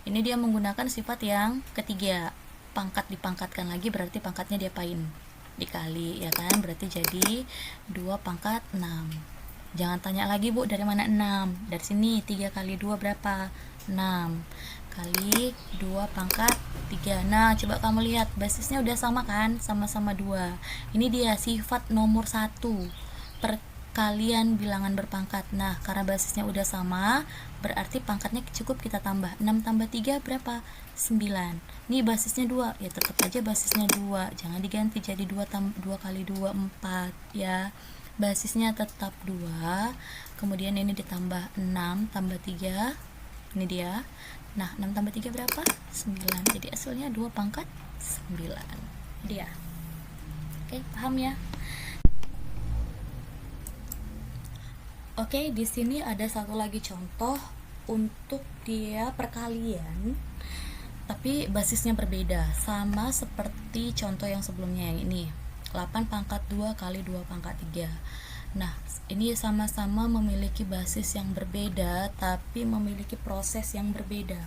dia menggunakan sifat yang ketiga, pangkat dipangkatkan lagi, berarti pangkatnya diapain? Dikali, ya kan? Berarti jadi 2 pangkat 6. Jangan tanya lagi, Bu, dari mana 6? Dari sini, 3 kali 2 berapa? 6 kali 2 pangkat 3. Nah, coba kamu lihat, basisnya udah sama kan? Sama-sama 2. Ini dia sifat nomor 1, perkalian bilangan berpangkat. Nah, karena basisnya udah sama, berarti pangkatnya cukup kita tambah. 6 tambah 3 berapa? 9. Nih basisnya 2, ya tetap aja basisnya 2. Jangan diganti jadi 2 kali 2 4 ya. Basisnya tetap 2, kemudian ini ditambah 6 tambah 3, ini dia. Nah, 6 tambah 3 berapa? 9. Jadi hasilnya 2 pangkat 9. Dia. Oke, paham ya? Oke, di sini ada satu lagi contoh untuk dia perkalian, tapi basisnya berbeda, sama seperti contoh yang sebelumnya yang ini. 8 pangkat 2 kali 2 pangkat 3. Nah, ini sama-sama memiliki basis yang berbeda, tapi memiliki proses yang berbeda.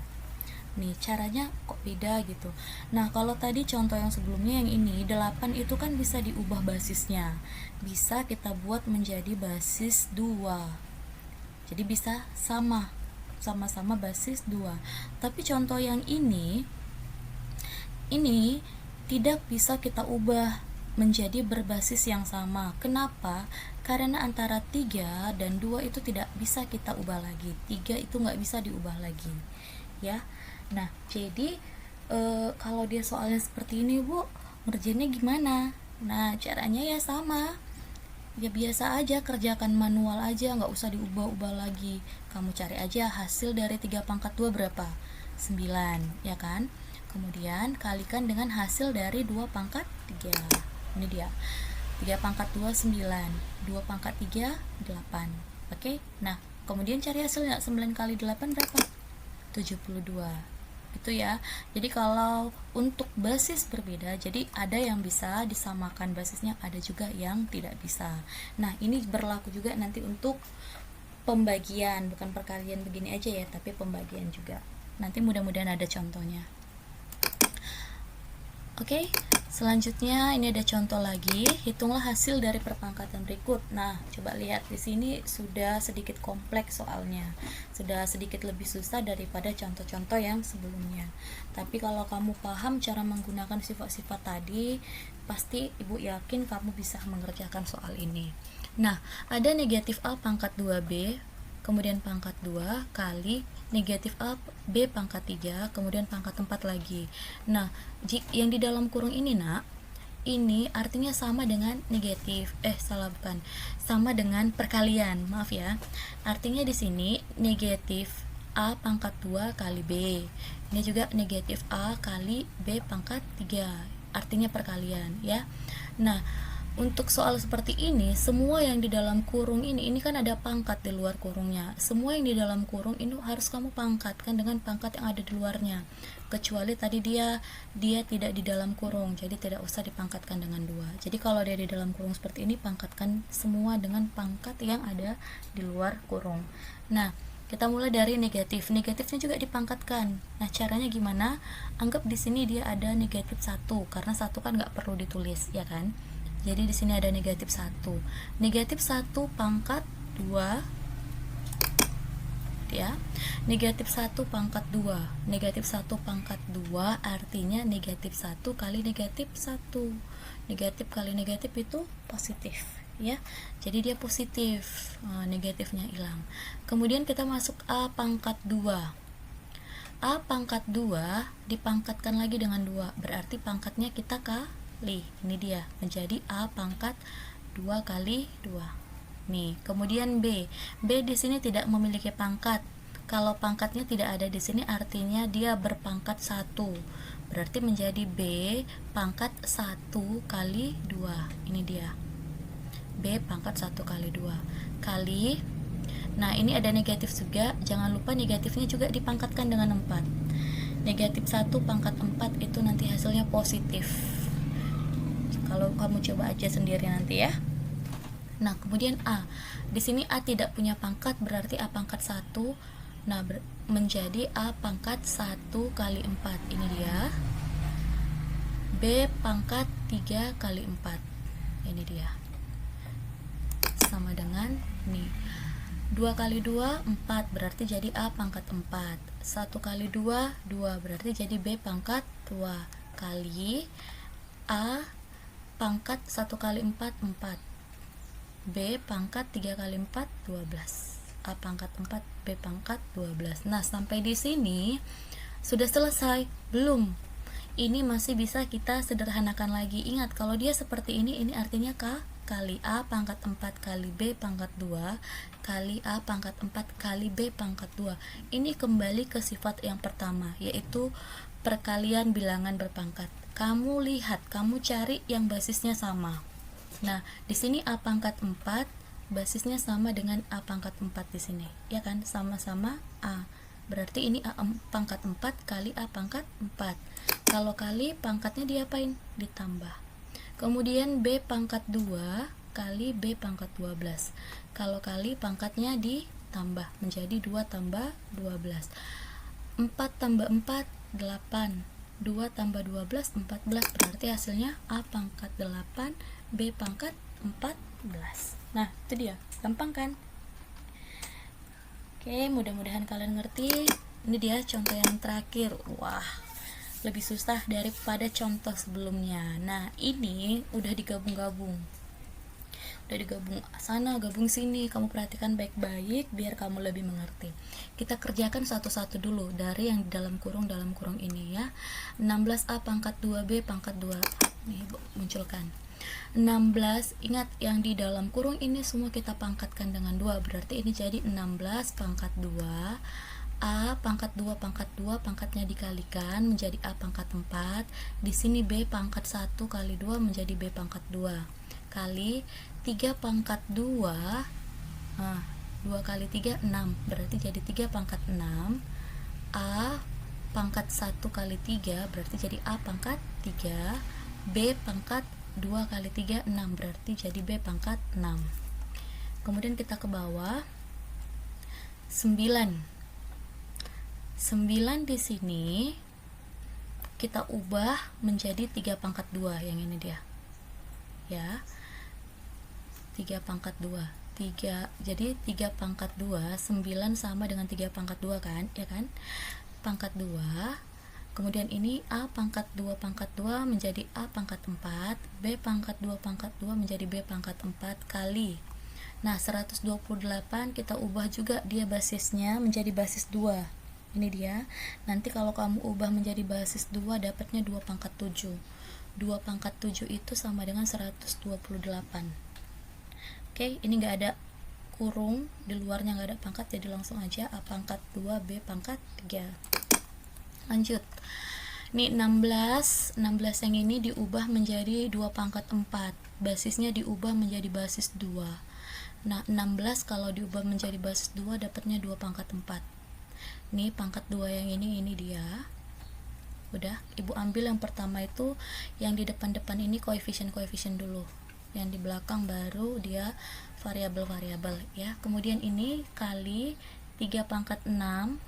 Nih, caranya kok beda gitu. Nah, kalau tadi contoh yang sebelumnya yang ini, 8 itu kan bisa diubah basisnya. Bisa kita buat menjadi basis 2. Jadi bisa sama-sama basis 2. Tapi contoh yang ini tidak bisa kita ubah menjadi berbasis yang sama. Kenapa? Karena antara 3 dan 2 itu tidak bisa kita ubah lagi. 3 itu nggak bisa diubah lagi. Ya. Nah, jadi kalau dia soalnya seperti ini, Bu, ngerjainnya gimana? Nah, caranya ya sama. Ya biasa aja, kerjakan manual aja, nggak usah diubah-ubah lagi. Kamu cari aja hasil dari 3 pangkat 2 berapa? 9, ya kan? Kemudian kalikan dengan hasil dari 2 pangkat 3. Ini dia. 3 pangkat 2 9, 2 pangkat 3 8. Oke? Nah, kemudian cari hasilnya. 9 kali 8 berapa? 72. Gitu ya. Jadi kalau untuk basis berbeda, jadi ada yang bisa disamakan basisnya, ada juga yang tidak bisa. Nah, ini berlaku juga nanti untuk pembagian, bukan perkalian begini aja ya, tapi pembagian juga. Nanti mudah-mudahan ada contohnya. Oke, selanjutnya ini ada contoh lagi. Hitunglah hasil dari perpangkatan berikut. Nah, coba lihat di sini sudah sedikit kompleks soalnya. Sudah sedikit lebih susah daripada contoh-contoh yang sebelumnya. Tapi kalau kamu paham cara menggunakan sifat-sifat tadi, pasti Ibu yakin kamu bisa mengerjakan soal ini. Nah, ada negatif A pangkat 2B, kemudian pangkat 2 kali negatif A B pangkat 3, kemudian pangkat 4 lagi. Nah, yang di dalam kurung ini, Nak, ini artinya sama dengan negatif, sama dengan perkalian, maaf ya. Artinya di sini negatif A pangkat 2 kali B. Ini juga negatif A kali B pangkat 3. Artinya perkalian, ya. Nah, untuk soal seperti ini, semua yang di dalam kurung ini kan ada pangkat di luar kurungnya. Semua yang di dalam kurung ini harus kamu pangkatkan dengan pangkat yang ada di luarnya. Kecuali tadi dia tidak di dalam kurung, jadi tidak usah dipangkatkan dengan 2. Jadi kalau dia di dalam kurung seperti ini, pangkatkan semua dengan pangkat yang ada di luar kurung. Nah, kita mulai dari negatif. Negatifnya juga dipangkatkan. Nah, caranya gimana? Anggap di sini dia ada negatif 1, karena 1 kan nggak perlu ditulis, ya kan? Jadi di sini ada negatif 1. Negatif 1 pangkat 2, ya. Negatif 1 pangkat 2. Negatif 1 pangkat 2 artinya negatif 1 kali negatif 1. Negatif kali negatif itu positif, ya. Jadi dia positif. Negatifnya hilang. Kemudian kita masuk A pangkat 2. A pangkat 2 dipangkatkan lagi dengan 2. Berarti pangkatnya kita ini dia, menjadi A pangkat 2 kali 2. Nih, kemudian B. B di sini tidak memiliki pangkat. Kalau pangkatnya tidak ada di sini artinya dia berpangkat 1. Berarti menjadi B pangkat 1 kali 2. Ini dia. B pangkat 1 kali 2 kali. Nah, ini ada negatif juga. Jangan lupa negatifnya juga dipangkatkan dengan 4. Negatif 1 pangkat 4 itu nanti hasilnya positif. Kalau kamu coba aja sendiri nanti ya. Nah, kemudian A. Di sini A tidak punya pangkat, berarti A pangkat 1. Nah, menjadi A pangkat 1 kali 4. Ini dia. B pangkat 3 kali 4. Ini dia. Sama dengan nih. 2 kali 2 4, berarti jadi A pangkat 4. 1 kali 2 2, berarti jadi B pangkat 2 kali A pangkat 1 kali 4 4. B pangkat 3 kali 4 12. A pangkat 4 B pangkat 12. Nah, sampai di sini sudah selesai? Belum. Ini masih bisa kita sederhanakan lagi. Ingat, kalau dia seperti ini artinya kali A pangkat 4 kali B pangkat 2 kali A pangkat 4 kali B pangkat 2. Ini kembali ke sifat yang pertama, yaitu perkalian bilangan berpangkat. Kamu lihat, kamu cari yang basisnya sama. Nah, di sini A pangkat 4 basisnya sama dengan A pangkat 4 di sini. Ya kan? Sama-sama A. Berarti ini A pangkat 4 kali A pangkat 4. Kalau kali, pangkatnya diapain? Ditambah. Kemudian B pangkat 2 kali B pangkat 12. Kalau kali, pangkatnya ditambah menjadi 2 tambah 12. 4 tambah 4 8, 2 tambah 12 14. Berarti hasilnya A pangkat 8 B pangkat 14. Nah, itu dia, gampang kan? Oke, mudah-mudahan kalian ngerti. Ini dia contoh yang terakhir. Wah, lebih susah daripada contoh sebelumnya. Nah, ini udah digabung-gabung. Udah digabung sana, gabung sini. Kamu perhatikan baik-baik biar kamu lebih mengerti. Kita kerjakan satu-satu dulu dari yang di dalam kurung ini ya. 16A pangkat 2B pangkat 2. Nih, Ibu munculkan. 16, ingat yang di dalam kurung ini semua kita pangkatkan dengan 2. Berarti ini jadi 16 pangkat 2. A pangkat 2 pangkat 2 pangkatnya dikalikan menjadi A pangkat 4. Di sini B pangkat 1 kali 2 menjadi B pangkat 2. Kali 3 pangkat 2. Nah, 2 kali 3 6. Berarti jadi 3 pangkat 6. A pangkat 1 kali 3 berarti jadi A pangkat 3. B pangkat 2 kali 3 6 berarti jadi B pangkat 6. Kemudian kita ke bawah. 9 di sini kita ubah menjadi 3 pangkat 2, yang ini dia. Ya. 3 pangkat 2. 3. Jadi 3 pangkat 2, 9 sama dengan 3 pangkat 2 kan? Ya kan? Pangkat 2. Kemudian ini A pangkat 2 pangkat 2 menjadi A pangkat 4, B pangkat 2 pangkat 2 menjadi B pangkat 4 kali. Nah, 128 kita ubah juga dia basisnya menjadi basis 2. Ini dia. Nanti kalau kamu ubah menjadi basis 2 dapatnya 2 pangkat 7. 2 pangkat 7 itu sama dengan 128. Oke, ini enggak ada kurung, di luarnya enggak ada pangkat, jadi langsung aja A pangkat 2 B pangkat 3. Lanjut. Nih 16 yang ini diubah menjadi 2 pangkat 4. Basisnya diubah menjadi basis 2. Nah, 16 kalau diubah menjadi basis 2 dapatnya 2 pangkat 4. Nih pangkat 2 yang ini dia. Udah, Ibu ambil yang pertama itu, yang di depan-depan ini koefisien dulu. Yang di belakang baru dia variabel-variabel ya. Kemudian ini kali 3 pangkat 6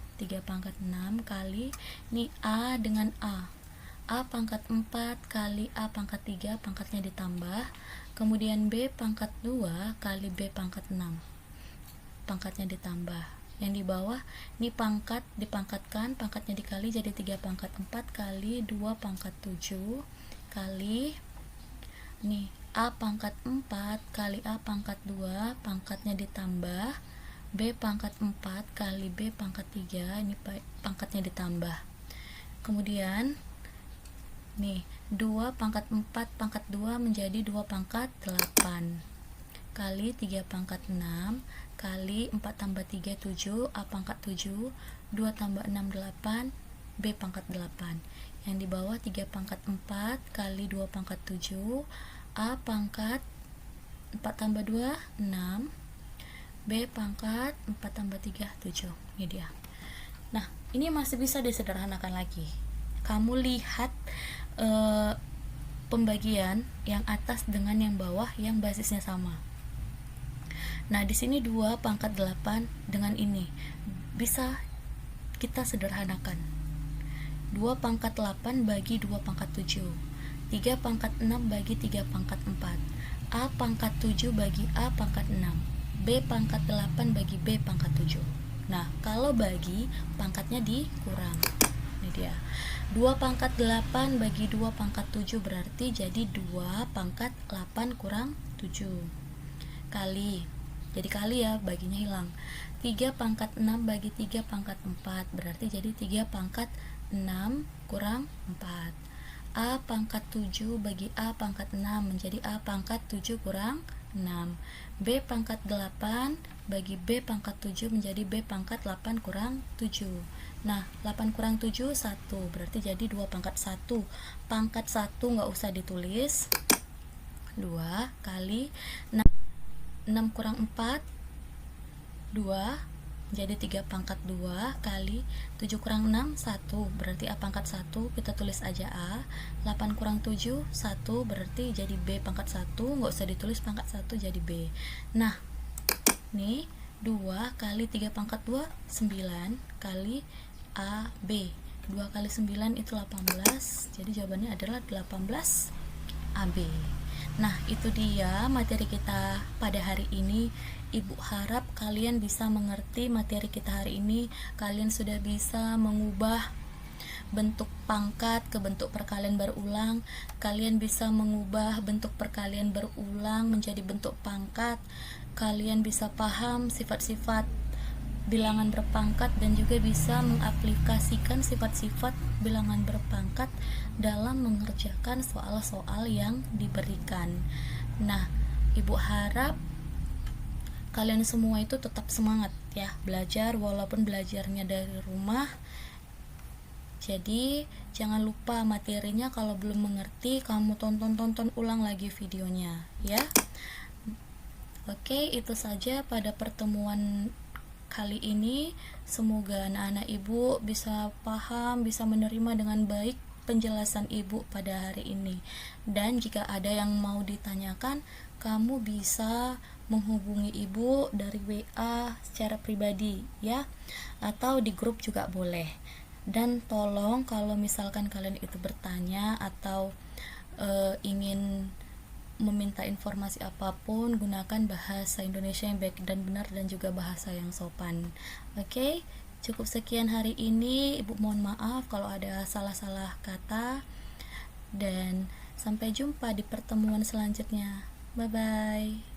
kali ini A dengan A pangkat 4 kali A pangkat 3 pangkatnya ditambah, kemudian B pangkat 2 kali B pangkat 6 pangkatnya ditambah. Yang di bawah ini pangkat dipangkatkan, pangkatnya dikali jadi 3 pangkat 4 kali 2 pangkat 7 kali nih A pangkat 4 kali A pangkat 2 pangkatnya ditambah, B pangkat 4 kali B pangkat 3, ini pangkatnya ditambah. Kemudian nih 2 pangkat 4 pangkat 2 menjadi 2 pangkat 8 kali 3 pangkat 6 kali 4 tambah 3 7, A pangkat 7, 2 tambah 6 8, B pangkat 8. Yang di bawah 3 pangkat 4 kali 2 pangkat 7, A pangkat 4 tambah 2 6, B pangkat 4 tambah 3 7. Ini dia. Nah, ini masih bisa disederhanakan lagi. Kamu lihat pembagian yang atas dengan yang bawah yang basisnya sama. Nah, di sini 2 pangkat 8 dengan ini bisa kita sederhanakan. 2 pangkat 8 bagi 2 pangkat 7, 3 pangkat 6 bagi 3 pangkat 4, A pangkat 7 bagi A pangkat 6, B pangkat 8 bagi B pangkat 7. Nah, kalau bagi, pangkatnya dikurang. Ini dia. 2 pangkat 8 bagi 2 pangkat 7 berarti jadi 2 pangkat 8 kurang 7. Kali. Jadi kali ya, baginya hilang. 3 pangkat 6 bagi 3 pangkat 4 berarti jadi 3 pangkat 6 kurang 4. A pangkat 7 bagi A pangkat 6 menjadi A pangkat 7 kurang 6. B pangkat 8 bagi B pangkat 7 menjadi B pangkat 8 kurang 7. Nah, 8 kurang 7, 1. Berarti jadi 2 pangkat 1. Pangkat 1 nggak usah ditulis. 2 kali 6 kurang 4, 2. Jadi 3 pangkat 2 kali 7 kurang 6, 1. Berarti A pangkat 1, kita tulis aja A. 8 kurang 7, 1. Berarti jadi B pangkat 1, nggak usah ditulis pangkat 1, jadi B. Nah, nih 2 kali 3 pangkat 2, 9 kali A, B. 2 kali 9 itu 18. Jadi jawabannya adalah 18 AB. Nah, itu dia materi kita pada hari ini. Ibu harap kalian bisa mengerti materi kita hari ini. Kalian sudah bisa mengubah bentuk pangkat ke bentuk perkalian berulang. Kalian bisa mengubah bentuk perkalian berulang menjadi bentuk pangkat. Kalian bisa paham sifat-sifat bilangan berpangkat dan juga bisa mengaplikasikan sifat-sifat bilangan berpangkat dalam mengerjakan soal-soal yang diberikan. Nah, Ibu harap kalian semua itu tetap semangat ya belajar, walaupun belajarnya dari rumah. Jadi jangan lupa materinya, kalau belum mengerti kamu tonton ulang lagi videonya ya. Oke, itu saja pada pertemuan kali ini. Semoga anak-anak ibu bisa paham, bisa menerima dengan baik penjelasan ibu pada hari ini. Dan jika ada yang mau ditanyakan, kamu bisa menghubungi ibu dari WA secara pribadi ya, atau di grup juga boleh. Dan tolong kalau misalkan kalian itu bertanya atau ingin meminta informasi apapun, gunakan bahasa Indonesia yang baik dan benar dan juga bahasa yang sopan. Oke, cukup sekian hari ini. Ibu mohon maaf kalau ada salah-salah kata, dan sampai jumpa di pertemuan selanjutnya. Bye bye.